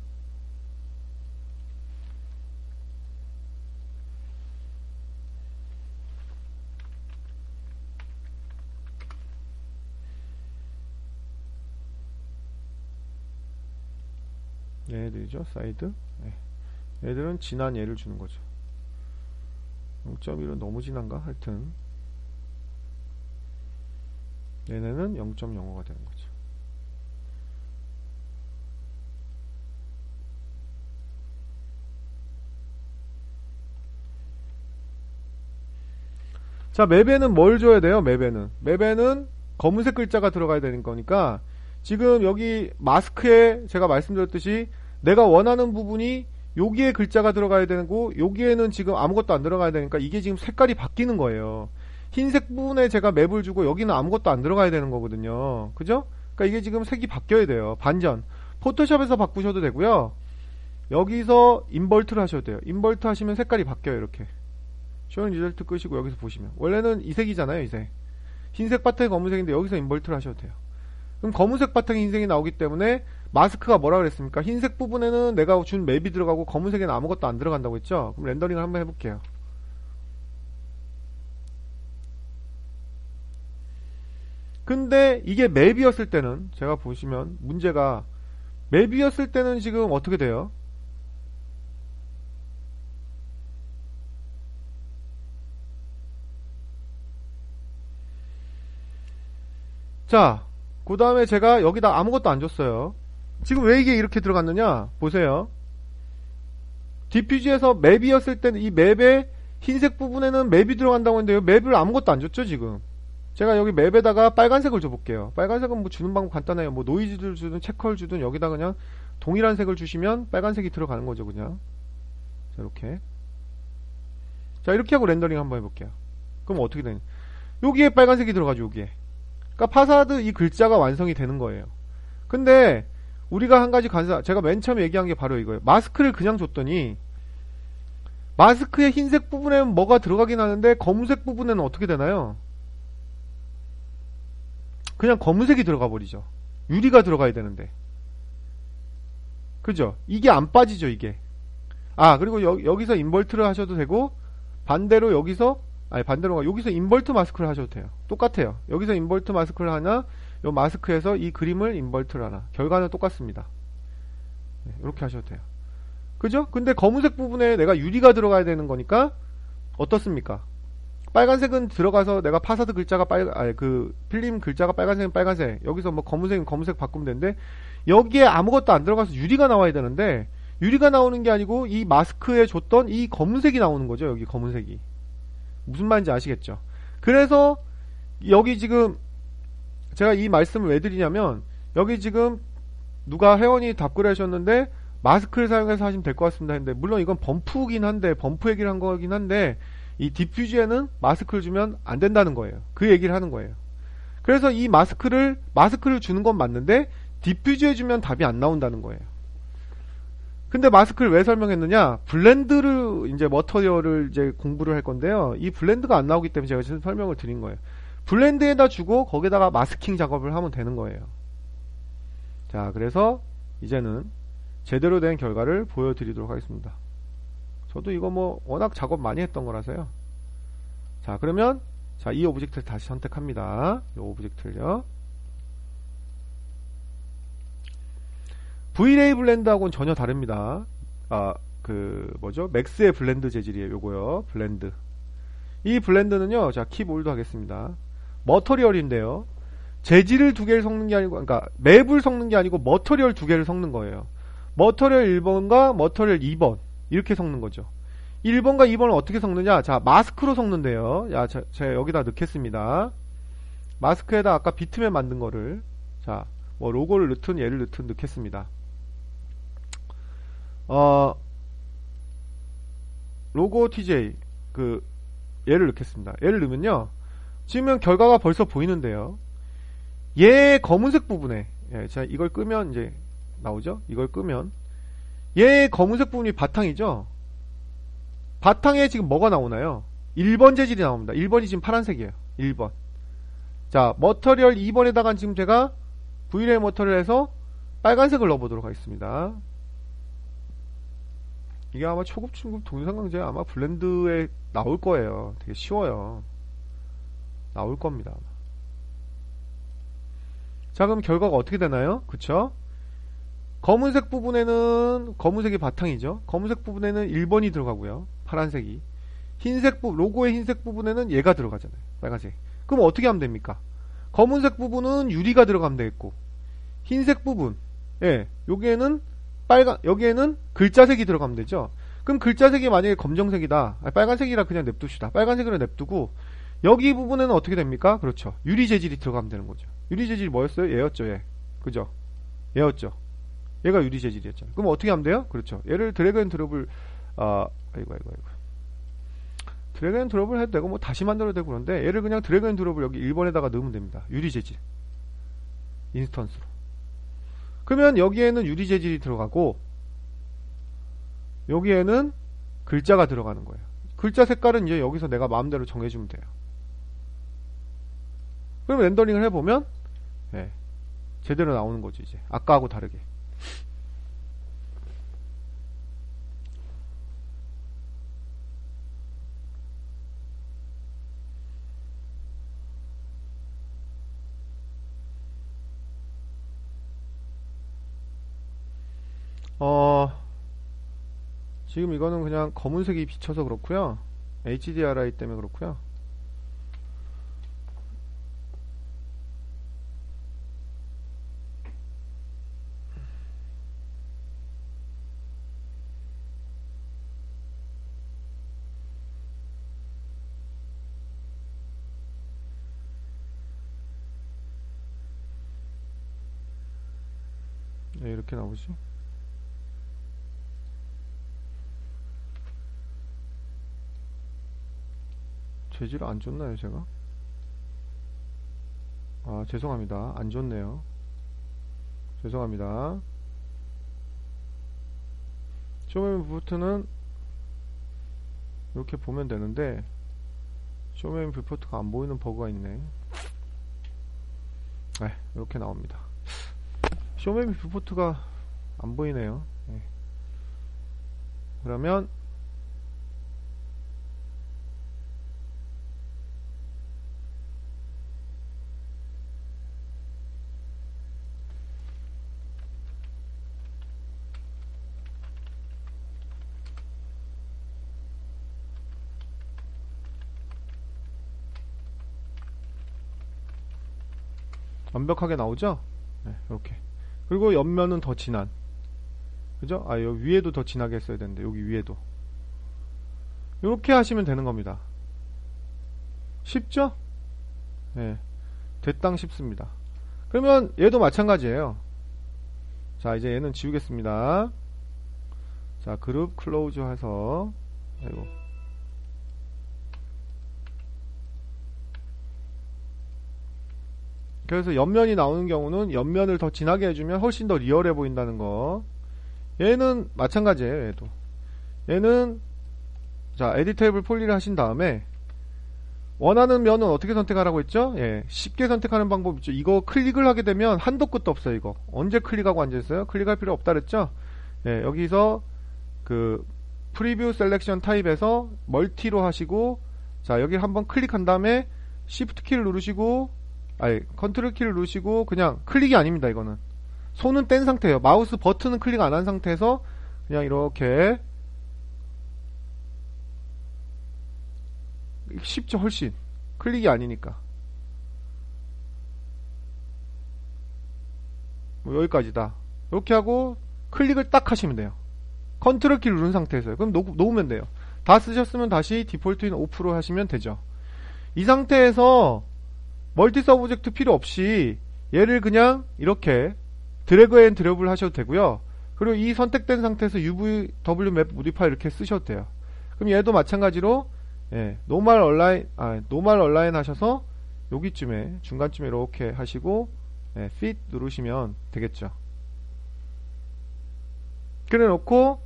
얘들이죠, 사이드. 네. 얘들은 진한 얘를 주는 거죠. 0.1은 너무 진한가? 하여튼 얘네는 0.05가 되는 거죠. 자, 맵에는 뭘 줘야 돼요? 맵에는 검은색 글자가 들어가야 되는 거니까, 지금 여기 마스크에 제가 말씀드렸듯이 내가 원하는 부분이 여기에 글자가 들어가야 되는 거, 여기에는 지금 아무것도 안 들어가야 되니까 이게 지금 색깔이 바뀌는 거예요. 흰색 부분에 제가 맵을 주고 여기는 아무것도 안 들어가야 되는 거거든요. 그죠? 그러니까 이게 지금 색이 바뀌어야 돼요. 반전. 포토샵에서 바꾸셔도 되고요. 여기서 인버트를 하셔도 돼요. 인버트 하시면 색깔이 바뀌어요. 이렇게. 쇼 리절트 끄시고 여기서 보시면 원래는 이 색이잖아요. 이 색. 흰색 바탕이 검은색인데 여기서 인버트를 하셔도 돼요. 그럼 검은색 바탕에 흰색이 나오기 때문에 마스크가 뭐라 그랬습니까? 흰색 부분에는 내가 준 맵이 들어가고 검은색에는 아무것도 안 들어간다고 했죠? 그럼 렌더링을 한번 해볼게요. 근데 이게 맵이었을 때는, 제가 보시면 문제가, 맵이었을 때는 지금 어떻게 돼요? 자, 그 다음에 제가 여기다 아무것도 안 줬어요. 지금 왜 이게 이렇게 들어갔느냐? 보세요. 디퓨즈에서 맵이었을 때는 이 맵의 흰색 부분에는 맵이 들어간다고 했는데요. 맵을 아무것도 안 줬죠, 지금. 제가 여기 맵에다가 빨간색을 줘볼게요. 빨간색은 뭐 주는 방법 간단해요. 뭐 노이즈를 주든 체커를 주든 여기다 그냥 동일한 색을 주시면 빨간색이 들어가는 거죠, 그냥. 자, 이렇게. 자, 이렇게 하고 렌더링 한번 해볼게요. 그럼 어떻게 되냐? 여기에 빨간색이 들어가죠, 여기에. 그러니까 파사드 이 글자가 완성이 되는 거예요. 근데 우리가 한 가지 제가 맨 처음에 얘기한 게 바로 이거예요. 마스크를 그냥 줬더니 마스크의 흰색 부분에는 뭐가 들어가긴 하는데 검은색 부분에는 어떻게 되나요? 그냥 검은색이 들어가 버리죠. 유리가 들어가야 되는데. 그죠? 이게 안 빠지죠, 이게. 아, 그리고 여기서 인버트를 하셔도 되고, 반대로 여기서, 아니, 반대로가, 여기서 인버트 마스크를 하셔도 돼요. 똑같아요. 여기서 인버트 마스크를 하나, 요 마스크에서 이 그림을 인버트를 하나. 결과는 똑같습니다. 네, 이렇게 하셔도 돼요. 그죠? 근데 검은색 부분에 내가 유리가 들어가야 되는 거니까, 어떻습니까? 빨간색은 들어가서 내가 파사드 글자가 필름 글자가 빨간색은 빨간색, 여기서 뭐 검은색은 검은색 바꾸면 되는데, 여기에 아무것도 안 들어가서 유리가 나와야 되는데, 유리가 나오는 게 아니고 이 마스크에 줬던 이 검은색이 나오는 거죠. 여기 검은색이. 무슨 말인지 아시겠죠? 그래서 여기 지금 제가 이 말씀을 왜 드리냐면, 여기 지금 누가 회원이 답글을 하셨는데 마스크를 사용해서 하시면 될 것 같습니다 했는데, 물론 이건 범프긴 한데, 범프 얘기를 한 거긴 한데, 이 디퓨즈에는 마스크를 주면 안 된다는 거예요. 그 얘기를 하는 거예요. 그래서 이 마스크를 주는 건 맞는데 디퓨즈에 주면 답이 안 나온다는 거예요. 근데 마스크를 왜 설명했느냐? 블렌드를 이제 머터리얼을 이제 공부를 할 건데요. 이 블렌드가 안 나오기 때문에 제가 지금 설명을 드린 거예요. 블렌드에다 주고 거기다가 마스킹 작업을 하면 되는 거예요. 자, 그래서 이제는 제대로 된 결과를 보여드리도록 하겠습니다. 저도 이거 뭐 워낙 작업 많이 했던 거라서요. 자, 그러면 자, 이 오브젝트를 다시 선택합니다. 이 오브젝트를요. V-Ray 블렌드하고는 전혀 다릅니다. 맥스의 블렌드 재질이에요. 요거요. 블렌드. 이 블렌드는요. 자, 키볼드 하겠습니다. 머터리얼인데요. 재질을 두 개를 섞는 게 아니고, 그러니까 맵을 섞는 게 아니고 머터리얼 두 개를 섞는 거예요. 머터리얼 1번과 머터리얼 2번. 이렇게 섞는 거죠. 1번과 2번을 어떻게 섞느냐? 자, 마스크로 섞는데요. 야, 제가 여기다 넣겠습니다. 마스크에다 아까 비트맨 만든 거를, 자, 뭐 로고를 넣든 얘를 넣든 넣겠습니다. 로고 TJ 그 얘를 넣겠습니다. 얘를 넣으면요. 지금 결과가 벌써 보이는데요. 얘 검은색 부분에 자 이걸 끄면 이제 나오죠. 이걸 끄면 얘 검은색 부분이 바탕이죠. 바탕에 지금 뭐가 나오나요? 1번 재질이 나옵니다. 1번이 지금 파란색이에요. 1번. 자, 머터리얼 2번에다가 지금 제가 VLA 머터리얼 해서 빨간색을 넣어보도록 하겠습니다. 이게 아마 초급, 중급, 동영상강좌에 아마 블렌드에 나올 거예요. 되게 쉬워요. 나올 겁니다. 자, 그럼 결과가 어떻게 되나요? 그쵸? 검은색 부분에는 검은색이 바탕이죠. 검은색 부분에는 1번이 들어가고요. 파란색이. 로고의 흰색 부분에는 얘가 들어가잖아요. 빨간색. 그럼 어떻게 하면 됩니까? 검은색 부분은 유리가 들어가면 되겠고, 흰색 부분, 여기에는 여기에는 글자색이 들어가면 되죠. 그럼 글자색이 만약에 검정색이다. 빨간색이라 그냥 냅둡시다. 빨간색으로 냅두고, 여기 부분에는 어떻게 됩니까? 그렇죠. 유리 재질이 들어가면 되는 거죠. 유리 재질이 뭐였어요? 얘였죠, 얘. 그죠? 얘였죠. 얘가 유리 재질이었잖아요. 그럼 어떻게 하면 돼요? 그렇죠. 얘를 드래그 앤 드롭을, 아이고. 드래그 앤 드롭을 해도 되고, 뭐 다시 만들어도 되고 그런데, 얘를 그냥 드래그 앤 드롭을 여기 1번에다가 넣으면 됩니다. 유리 재질. 인스턴스로. 그러면 여기에는 유리 재질이 들어가고, 여기에는 글자가 들어가는 거예요. 글자 색깔은 이제 여기서 내가 마음대로 정해주면 돼요. 그럼 렌더링을 해보면, 제대로 나오는 거죠, 이제. 아까하고 다르게. 지금 이거는 그냥 검은색이 비쳐서 그렇고요. HDRI 때문에 그렇고요. 네, 이렇게 나오지. 재질 안 줬나요, 제가? 죄송합니다. 안 줬네요. 죄송합니다. 쇼메인 뷰포트는 이렇게 보면 되는데, 쇼메인 뷰포트가 안 보이는 버그가 있네. 이렇게 나옵니다. 쇼메인 뷰포트가 안 보이네요. 그러면 완벽하게 나오죠? 이렇게. 그리고 옆면은 더 진한. 그죠? 여기 위에도 더 진하게 했어야 되는데, 여기 위에도. 이렇게 하시면 되는 겁니다. 쉽죠? 대땅 쉽습니다. 그러면 얘도 마찬가지예요. 자, 이제 얘는 지우겠습니다. 자, 그룹 클로즈 해서, 그래서 옆면이 나오는 경우는 옆면을 더 진하게 해주면 훨씬 더 리얼해 보인다는 거. 얘는 마찬가지예요. 얘는 자, 에디테이블 폴리를 하신 다음에 원하는 면은 어떻게 선택하라고 했죠? 쉽게 선택하는 방법 있죠. 이거 클릭을 하게 되면 한도 끝도 없어요. 이거 언제 클릭하고 앉아있어요? 클릭할 필요 없다 그랬죠? 여기서 그 프리뷰 셀렉션 타입에서 멀티로 하시고, 자, 여기 한번 클릭한 다음에 시프트 키를 누르시고, 컨트롤 키를 누르시고, 그냥 클릭이 아닙니다. 이거는 손은 뗀 상태예요. 마우스 버튼은 클릭 안 한 상태에서 그냥 이렇게. 쉽죠. 훨씬 클릭이 아니니까. 뭐 여기까지다. 이렇게 하고 클릭을 딱 하시면 돼요. 컨트롤 키 누른 상태에서요. 그럼 놓으면 돼요. 다 쓰셨으면 다시 디폴트인 오프로 하시면 되죠. 이 상태에서 멀티 서브젝트 필요 없이 얘를 그냥 이렇게 드래그 앤 드롭을 하셔도 되고요. 그리고 이 선택된 상태에서 UVW 맵 모디파이 이렇게 쓰셔도 돼요. 그럼 얘도 마찬가지로 노멀 얼라인 하셔서 여기쯤에 중간쯤에 이렇게 하시고 fit 누르시면 되겠죠. 그래 놓고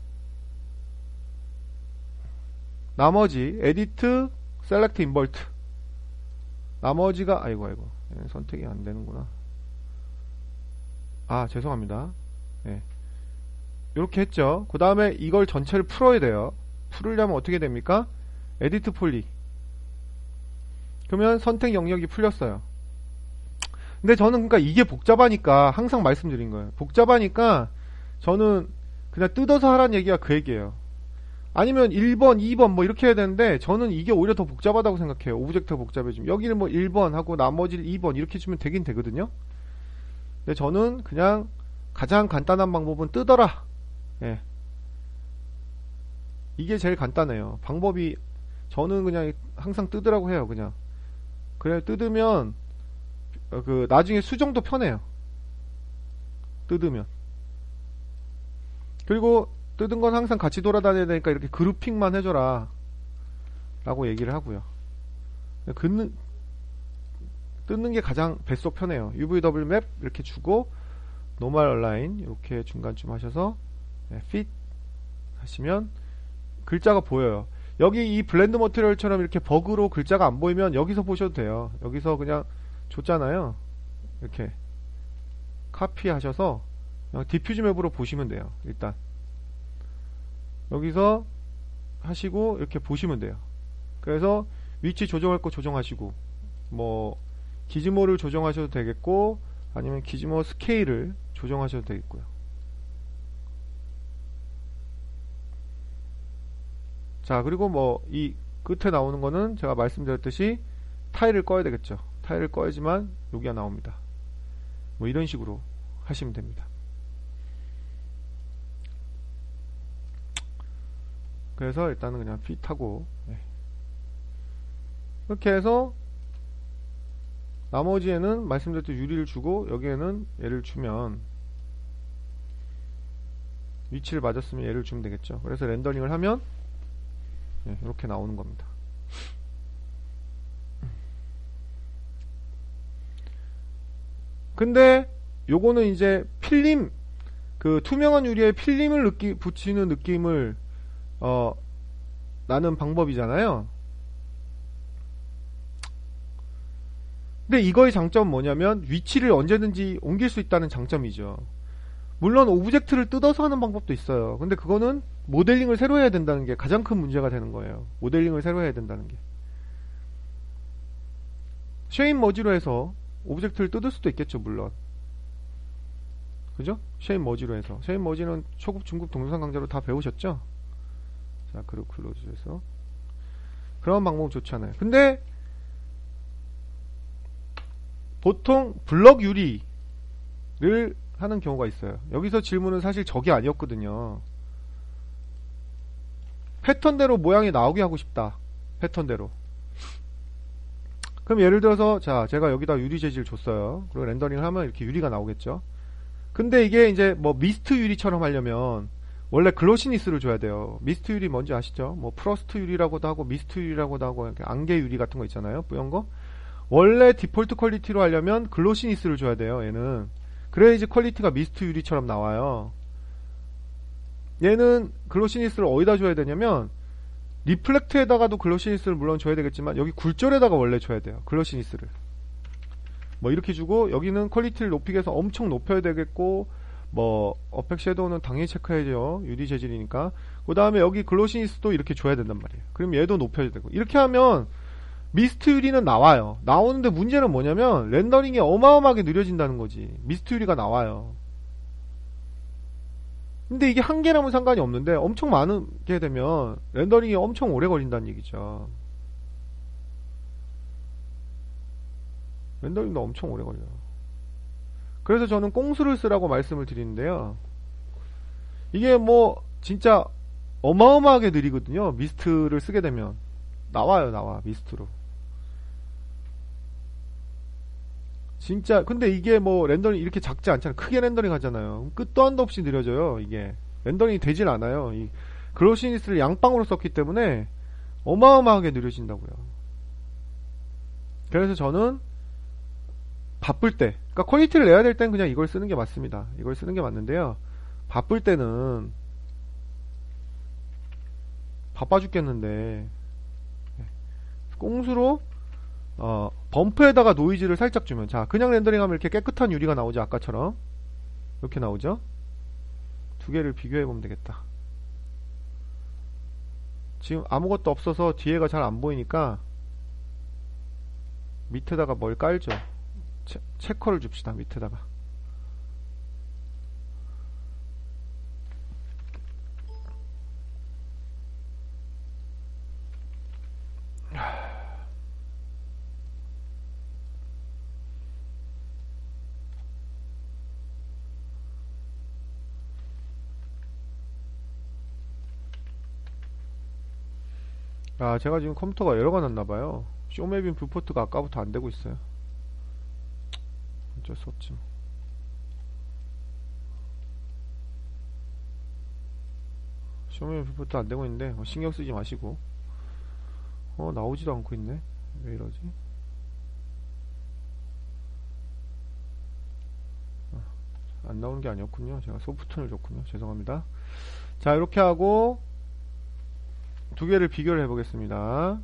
나머지 edit select invert 나머지가 아이고 선택이 안 되는구나. 죄송합니다. 이렇게 했죠. 그 다음에 이걸 전체를 풀어야 돼요. 풀으려면 어떻게 됩니까? 에디트 폴리. 그러면 선택 영역이 풀렸어요. 근데 저는 그러니까 이게 복잡하니까 항상 말씀드린 거예요. 복잡하니까 저는 그냥 뜯어서 하라는 얘기가 그 얘기예요. 아니면 1번, 2번 뭐 이렇게 해야 되는데 저는 이게 오히려 더 복잡하다고 생각해요. 오브젝트가 복잡해지면. 여기는 뭐 1번 하고 나머지를 2번 이렇게 주면 되긴 되거든요. 근데 저는 그냥 가장 간단한 방법은 뜯어라. 이게 제일 간단해요. 방법이 저는 그냥 항상 뜯으라고 해요. 그냥 그래 뜯으면 나중에 수정도 편해요. 뜯으면. 그리고 뜯은 건 항상 같이 돌아다녀야 되니까 이렇게 그룹핑만 해줘라 라고 얘기를 하고요. 뜯는 게 가장 뱃속 편해요. UVW 맵 이렇게 주고 노멀 얼라인 이렇게 중간쯤 하셔서 fit 하시면 글자가 보여요. 여기 이 블렌드 머티리얼처럼 이렇게 버그로 글자가 안 보이면 여기서 보셔도 돼요. 여기서 그냥 줬잖아요. 이렇게 카피 하셔서 그냥 디퓨즈 맵으로 보시면 돼요. 일단 여기서 하시고 이렇게 보시면 돼요. 그래서 위치 조정할 거 조정하시고 뭐 기즈모를 조정하셔도 되겠고 아니면 기즈모 스케일을 조정하셔도 되겠고요. 자, 그리고 뭐 이 끝에 나오는 거는 제가 말씀드렸듯이 타일을 꺼야 되겠죠. 타일을 꺼야지만 여기가 나옵니다. 뭐 이런 식으로 하시면 됩니다. 그래서 일단은 그냥 핏하고 이렇게 해서 나머지에는 말씀드렸듯이 유리를 주고 여기에는 얘를 주면 위치를 맞았으면 얘를 주면 되겠죠. 그래서 렌더링을 하면 이렇게 나오는 겁니다. 근데 요거는 이제 필름 투명한 유리에 필름을 붙이는 느낌을 나는 방법이잖아요. 근데 이거의 장점은 뭐냐면 위치를 언제든지 옮길 수 있다는 장점이죠. 물론 오브젝트를 뜯어서 하는 방법도 있어요. 근데 그거는 모델링을 새로 해야 된다는 게 가장 큰 문제가 되는 거예요. 모델링을 새로 해야 된다는 게. 쉐인 머지로 해서 오브젝트를 뜯을 수도 있겠죠, 물론. 그죠? 쉐인 머지로 해서. 쉐인 머지는 초급, 중급 동영상 강좌로 다 배우셨죠? 자, 그리고 클로즈해서. 그런 방법은 좋잖아요. 근데 보통 블럭 유리를 하는 경우가 있어요. 여기서 질문은 사실 저게 아니었거든요. 패턴대로 모양이 나오게 하고 싶다. 패턴대로. 그럼 예를 들어서 자, 제가 여기다 유리 재질 줬어요. 그리고 렌더링을 하면 이렇게 유리가 나오겠죠. 근데 이게 이제 뭐 미스트 유리처럼 하려면 원래 글로시니스를 줘야 돼요. 미스트 유리 뭔지 아시죠? 뭐 프로스트 유리라고도 하고 미스트 유리라고도 하고 안개 유리 같은 거 있잖아요. 뿌연 거. 원래 디폴트 퀄리티로 하려면 글로시니스를 줘야 돼요. 얘는. 그래야지 퀄리티가 미스트 유리처럼 나와요. 얘는 글로시니스를 어디다 줘야 되냐면 리플렉트에다가도 글로시니스를 물론 줘야 되겠지만 여기 굴절에다가 원래 줘야 돼요. 글로시니스를. 뭐 이렇게 주고 여기는 퀄리티를 높이게 해서 엄청 높여야 되겠고 뭐 어펙 섀도우는 당연히 체크해야죠. 유리 재질이니까. 그 다음에 여기 글로시니스도 이렇게 줘야 된단 말이에요. 그럼 얘도 높여야 되고. 이렇게 하면 미스트 유리는 나와요. 나오는데 문제는 뭐냐면 렌더링이 어마어마하게 느려진다는 거지. 미스트 유리가 나와요. 근데 이게 한 개라면 상관이 없는데 엄청 많게 되면 렌더링이 엄청 오래 걸린다는 얘기죠. 렌더링도 엄청 오래 걸려요. 그래서 저는 꽁수를 쓰라고 말씀을 드리는데요. 이게 뭐 진짜 어마어마하게 느리거든요. 미스트를 쓰게 되면 나와 미스트로. 진짜 근데 이게 뭐 렌더링 이렇게 작지 않잖아요. 크게 렌더링 하잖아요. 끝도 한도 없이 느려져요. 이게 렌더링이 되질 않아요. 글로시니스를 양방으로 썼기 때문에 어마어마하게 느려진다고요. 그래서 저는 바쁠 때, 그러니까 퀄리티를 내야 될 땐 그냥 이걸 쓰는 게 맞습니다. 이걸 쓰는 게 맞는데요. 바쁠 때는 바빠 죽겠는데 꽁수로 범프에다가 노이즈를 살짝 주면, 자, 그냥 렌더링하면 이렇게 깨끗한 유리가 나오죠. 아까처럼 이렇게 나오죠. 두 개를 비교해 보면 되겠다. 지금 아무것도 없어서 뒤에가 잘 안 보이니까 밑에다가 뭘 깔죠. 체커를 줍시다. 밑에다가. 아, 제가 지금 컴퓨터가 에러가 났나봐요. 쇼메빈 뷰포트가 아까부터 안 되고 있어요. 어쩔 수 없지 뭐. 쇼메빈 뷰포트 안 되고 있는데 신경 쓰지 마시고. 나오지도 않고 있네. 왜 이러지? 안 나오는 게 아니었군요. 제가 소프트를 줬군요. 죄송합니다. 자, 이렇게 하고 두 개를 비교를 해보겠습니다.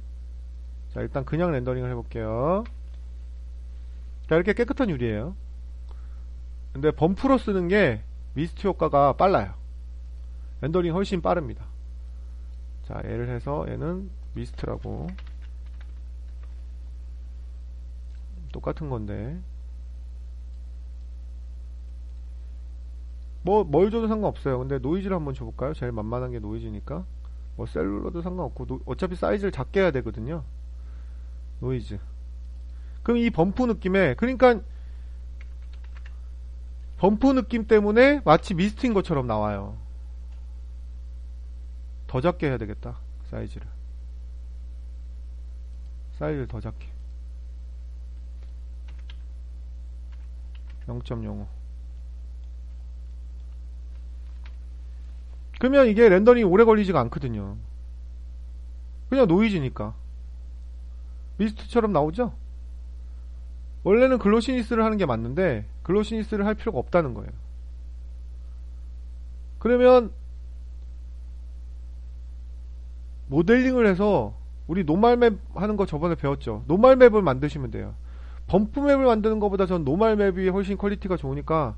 자, 일단 그냥 렌더링을 해볼게요. 자, 이렇게 깨끗한 유리예요. 근데 범프로 쓰는 게 미스트 효과가 빨라요. 렌더링 훨씬 빠릅니다. 자, 얘를 해서 얘는 미스트라고, 똑같은 건데 뭘 줘도 상관없어요. 근데 노이즈를 한번 줘볼까요? 제일 만만한 게 노이즈니까. 셀룰러도 상관없고, 어차피 사이즈를 작게 해야 되거든요. 노이즈. 그럼 이 범프 느낌에, 그러니까 범프 느낌 때문에 마치 미스트인 것처럼 나와요. 더 작게 해야 되겠다. 사이즈를 더 작게. 0.05. 그러면 이게 렌더링이 오래 걸리지가 않거든요. 그냥 노이즈니까 미스트처럼 나오죠. 원래는 글로시니스를 하는 게 맞는데 글로시니스를 할 필요가 없다는 거예요. 그러면 모델링을 해서, 우리 노멀맵 하는 거 저번에 배웠죠. 노멀맵을 만드시면 돼요. 범프맵을 만드는 것보다 전 노멀맵이 훨씬 퀄리티가 좋으니까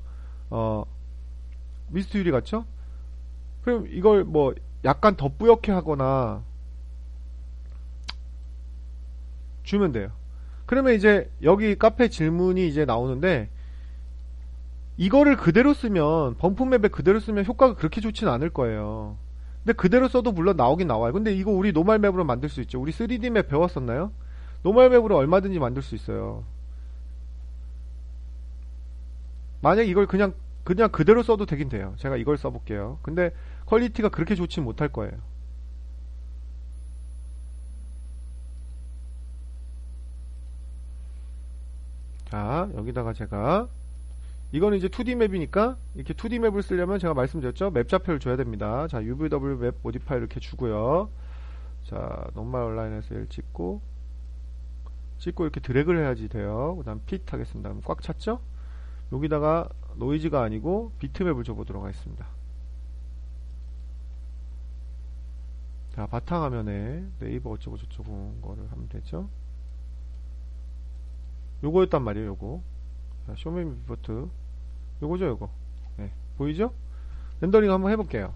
미스트 유리 같죠? 그럼 이걸 약간 더 뿌옇게 하거나 주면 돼요. 그러면 이제 여기 카페 질문이 이제 나오는데, 이거를 그대로 쓰면, 범프맵에 그대로 쓰면 효과가 그렇게 좋진 않을 거예요. 근데 그대로 써도 물론 나오긴 나와요. 근데 이거 우리 노멀 맵으로 만들 수 있죠. 우리 3D 맵 배웠었나요? 노멀 맵으로 얼마든지 만들 수 있어요. 만약 이걸 그냥 그대로 써도 되긴 돼요. 제가 이걸 써볼게요. 근데 퀄리티가 그렇게 좋진 못할 거예요. 자, 여기다가 제가, 이거는 이제 2D 맵이니까 이렇게 2D 맵을 쓰려면 제가 말씀드렸죠. 맵 좌표를 줘야 됩니다. 자, UVW 맵 모디파이 이렇게 주고요. 자, 노멀 온라인에서 얘를 찍고 이렇게 드래그를 해야지 돼요. 그 다음 핏 하겠습니다. 그럼 꽉 찼죠? 여기다가 노이즈가 아니고 비트맵을 줘보도록 하겠습니다. 자, 바탕화면에 네이버 어쩌고 저쩌고 거를 하면 되죠. 요거였단 말이에요. 요거. 자, 쇼메미 비포트 요거죠. 요거. 네, 보이죠? 렌더링 한번 해볼게요.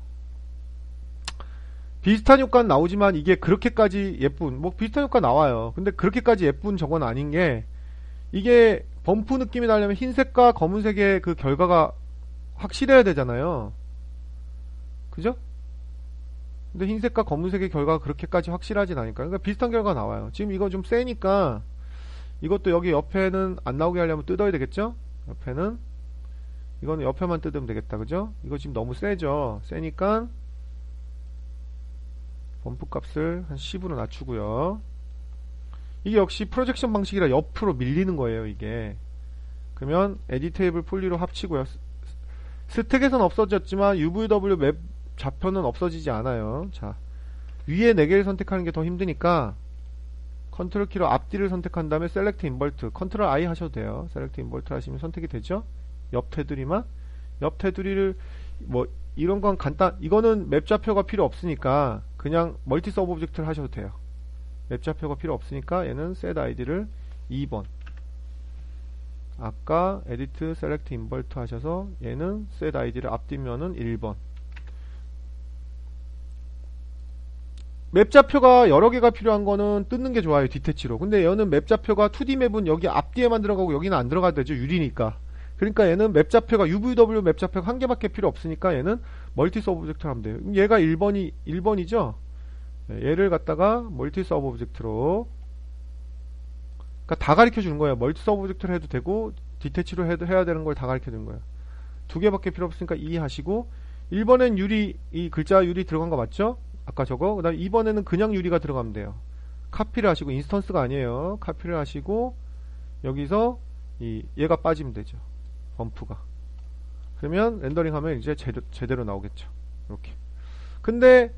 비슷한 효과는 나오지만 이게 그렇게까지 예쁜, 비슷한 효과 나와요. 근데 그렇게까지 예쁜 저건 아닌 게, 이게 범프 느낌이 나려면 흰색과 검은색의 그 결과가 확실해야 되잖아요. 그죠? 근데 흰색과 검은색의 결과가 그렇게까지 확실하진 않으니까. 그러니까 비슷한 결과가 나와요. 지금 이거 좀 세니까 이것도 여기 옆에는 안 나오게 하려면 뜯어야 되겠죠? 옆에는, 이거는 옆에만 뜯으면 되겠다. 그죠? 이거 지금 너무 세죠? 세니까 범프 값을 한 10으로 낮추고요. 이게 역시 프로젝션 방식이라 옆으로 밀리는 거예요. 이게. 그러면 에디테이블 폴리로 합치고요. 스택에선 없어졌지만 UVW 맵 좌표는 없어지지 않아요. 자, 위에 4개를 선택하는 게 더 힘드니까 컨트롤 키로 앞뒤를 선택한 다음에 셀렉트 인버트, 컨트롤 I 하셔도 돼요. 셀렉트 인버트 하시면 선택이 되죠. 옆 테두리만, 옆 테두리를 뭐 이런 건 이거는 맵 좌표가 필요 없으니까 그냥 멀티 서브 오브젝트를 하셔도 돼요. 맵 좌표가 필요 없으니까 얘는 set id를 2번, 아까 edit select invert 하셔서 얘는 set id를 앞뒤면은 1번. 맵 좌표가 여러 개가 필요한 거는 뜯는 게 좋아요, 디태치로. 근데 얘는 맵 좌표가 2D 맵은 여기 앞뒤에만 들어가고 여기는 안 들어가도 되죠, 유리니까. 그러니까 얘는 맵 좌표가 UVW 맵 좌표가 한 개밖에 필요 없으니까 얘는 멀티 서브 오브젝트로 하면 돼요. 얘가 1번이죠? 얘를 갖다가 멀티 서브 오브젝트로, 그러니까 다 가르쳐 주는 거예요. 멀티 서브 오브젝트로 해도 되고 디태치로 해야 되는 걸 다 가르쳐 주는 거예요. 2개밖에 필요 없으니까 2 하시고, 1번엔 유리, 이 글자 유리 들어간 거 맞죠? 아까 저거. 그 다음에 2번에는 그냥 유리가 들어가면 돼요. 카피를 하시고, 인스턴스가 아니에요. 카피를 하시고 여기서 얘가 빠지면 되죠. 범프가. 그러면 렌더링 하면 이제 제대로 나오겠죠. 이렇게. 근데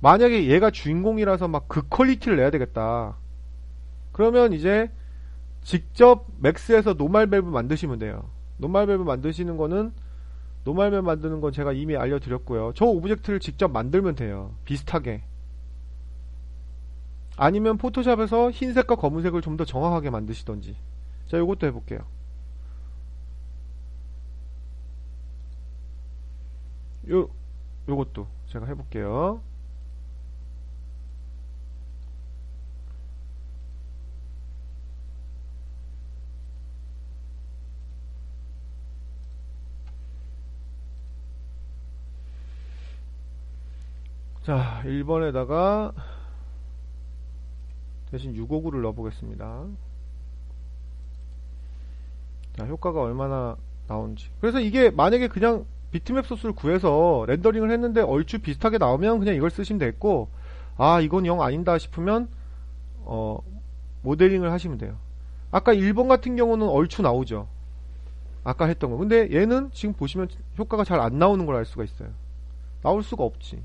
만약에 얘가 주인공이라서 막 그 퀄리티를 내야 되겠다. 그러면 이제 직접 맥스에서 노멀 밸브 만드시면 돼요. 노멀 밸브 만드시는 거는, 노멀 밸브 만드는 건 제가 이미 알려드렸고요. 저 오브젝트를 직접 만들면 돼요. 비슷하게. 아니면 포토샵에서 흰색과 검은색을 좀 더 정확하게 만드시던지. 자, 요것도 해볼게요. 요것도 제가 해볼게요. 자, 1번에다가 대신 659를 넣어보겠습니다. 자, 효과가 얼마나 나오는지. 그래서 이게 만약에 그냥 비트맵 소스를 구해서 렌더링을 했는데 얼추 비슷하게 나오면 그냥 이걸 쓰시면 되겠고, 아, 이건 영 아닌다 싶으면 모델링을 하시면 돼요. 아까 1번 같은 경우는 얼추 나오죠. 아까 했던 거. 근데 얘는 지금 보시면 효과가 잘 안 나오는 걸 알 수가 있어요. 나올 수가 없지.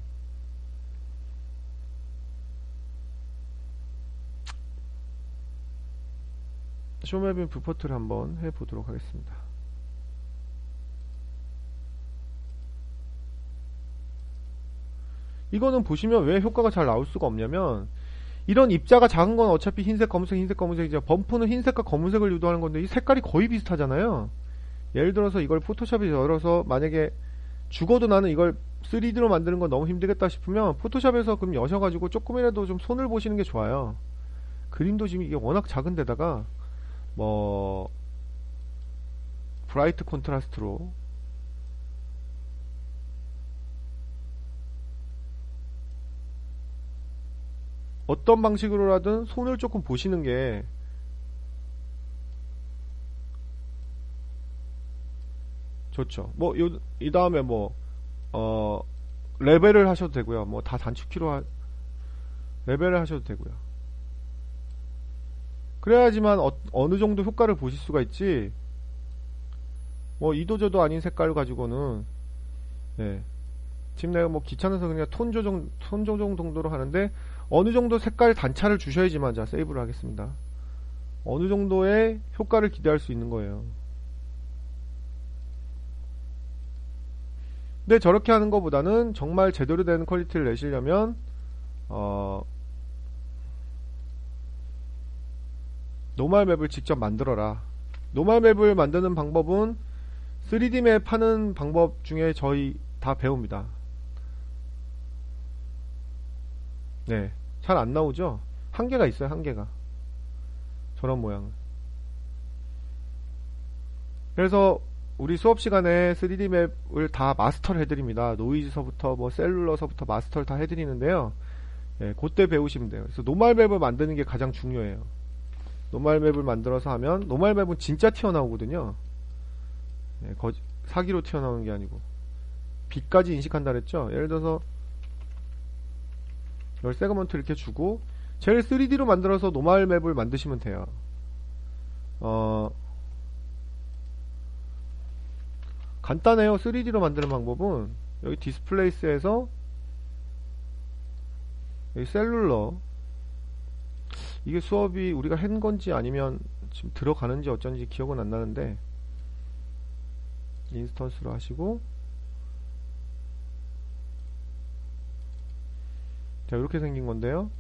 쇼맵인 뷰포트를 한번 해보도록 하겠습니다. 이거는 보시면 왜 효과가 잘 나올 수가 없냐면, 이런 입자가 작은 건 어차피 흰색, 검은색, 흰색, 검은색이죠. 범프는 흰색과 검은색을 유도하는 건데 이 색깔이 거의 비슷하잖아요. 예를 들어서 이걸 포토샵에 열어서 만약에 죽어도 나는 이걸 3D로 만드는 건 너무 힘들겠다 싶으면 포토샵에서 그럼 여셔가지고 조금이라도 좀 손을 보시는 게 좋아요. 그림도 지금 이게 워낙 작은 데다가 뭐 브라이트 콘트라스트로 어떤 방식으로라든 손을 조금 보시는 게 좋죠. 뭐 이 다음에 뭐 레벨을 하셔도 되고요. 뭐 다 단축키로 레벨을 하셔도 되고요. 그래야지만 어느 정도 효과를 보실 수가 있지. 뭐 이도저도 아닌 색깔 가지고는, 네. 지금 내가 뭐 귀찮아서 그냥 톤 조정 정도로 하는데 어느 정도 색깔 단차를 주셔야지만. 자, 세이브를 하겠습니다. 어느 정도의 효과를 기대할 수 있는 거예요. 근데 저렇게 하는 것보다는 정말 제대로 된 퀄리티를 내시려면 노멀 맵을 직접 만들어라. 노멀 맵을 만드는 방법은 3D 맵 하는 방법 중에 저희 다 배웁니다. 네, 잘 안 나오죠? 한계가 있어요, 한계가. 저런 모양은. 그래서 우리 수업 시간에 3D 맵을 다 마스터를 해드립니다. 노이즈서부터 뭐 셀룰러서부터 마스터를 다 해드리는데요. 네, 그때 배우시면 돼요. 그래서 노멀 맵을 만드는 게 가장 중요해요. 노멀 맵을 만들어서 하면, 노멀 맵은 진짜 튀어나오거든요. 네, 사기로 튀어나오는 게 아니고 빛까지 인식한다 그랬죠. 예를 들어서 이걸 세그먼트 이렇게 주고 제일 3D로 만들어서 노멀 맵을 만드시면 돼요. 간단해요. 3D로 만드는 방법은 여기 디스플레이스에서 여기 셀룰러, 이게 수업이 우리가 한 건지 아니면 지금 들어가는지 어쩐지 기억은 안 나는데, 인스턴스로 하시고, 자, 이렇게 생긴 건데요.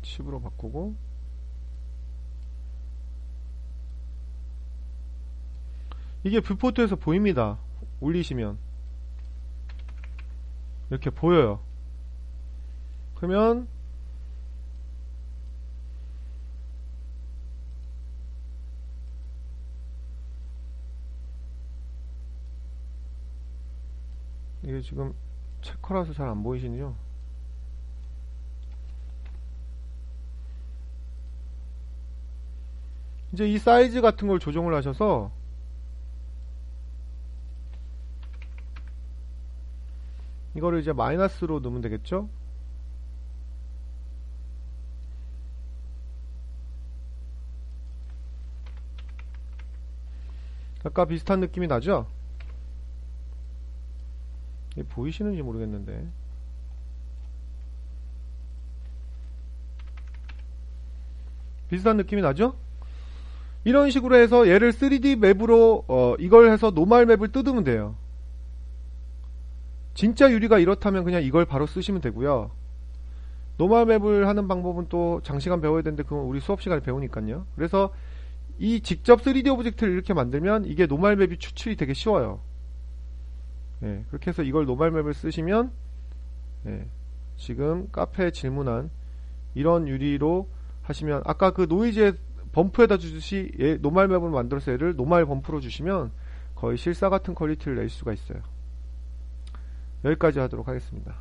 10으로 바꾸고, 이게 뷰포트에서 보입니다. 올리시면 이렇게 보여요. 그러면 이게 지금 체커라서 잘 안 보이시죠? 이제 이 사이즈 같은 걸 조정을 하셔서 이거를 이제 마이너스로 넣으면 되겠죠? 아까 비슷한 느낌이 나죠? 이게 보이시는지 모르겠는데, 비슷한 느낌이 나죠? 이런 식으로 해서 얘를 3D 맵으로 이걸 해서 노멀 맵을 뜯으면 돼요. 진짜 유리가 이렇다면 그냥 이걸 바로 쓰시면 되고요. 노멀 맵을 하는 방법은 또 장시간 배워야 되는데 그건 우리 수업 시간에 배우니까요. 그래서 이 직접 3D 오브젝트를 이렇게 만들면 이게 노멀 맵이 추출이 되게 쉬워요. 예, 그렇게 해서 이걸 노멀 맵을 쓰시면, 예, 지금 카페에 질문한 이런 유리로 하시면, 아까 그 노이즈에 범프에다 주듯이 노멀 맵을 만들어서 얘를 노멀 범프로 주시면 거의 실사 같은 퀄리티를 낼 수가 있어요. 여기까지 하도록 하겠습니다.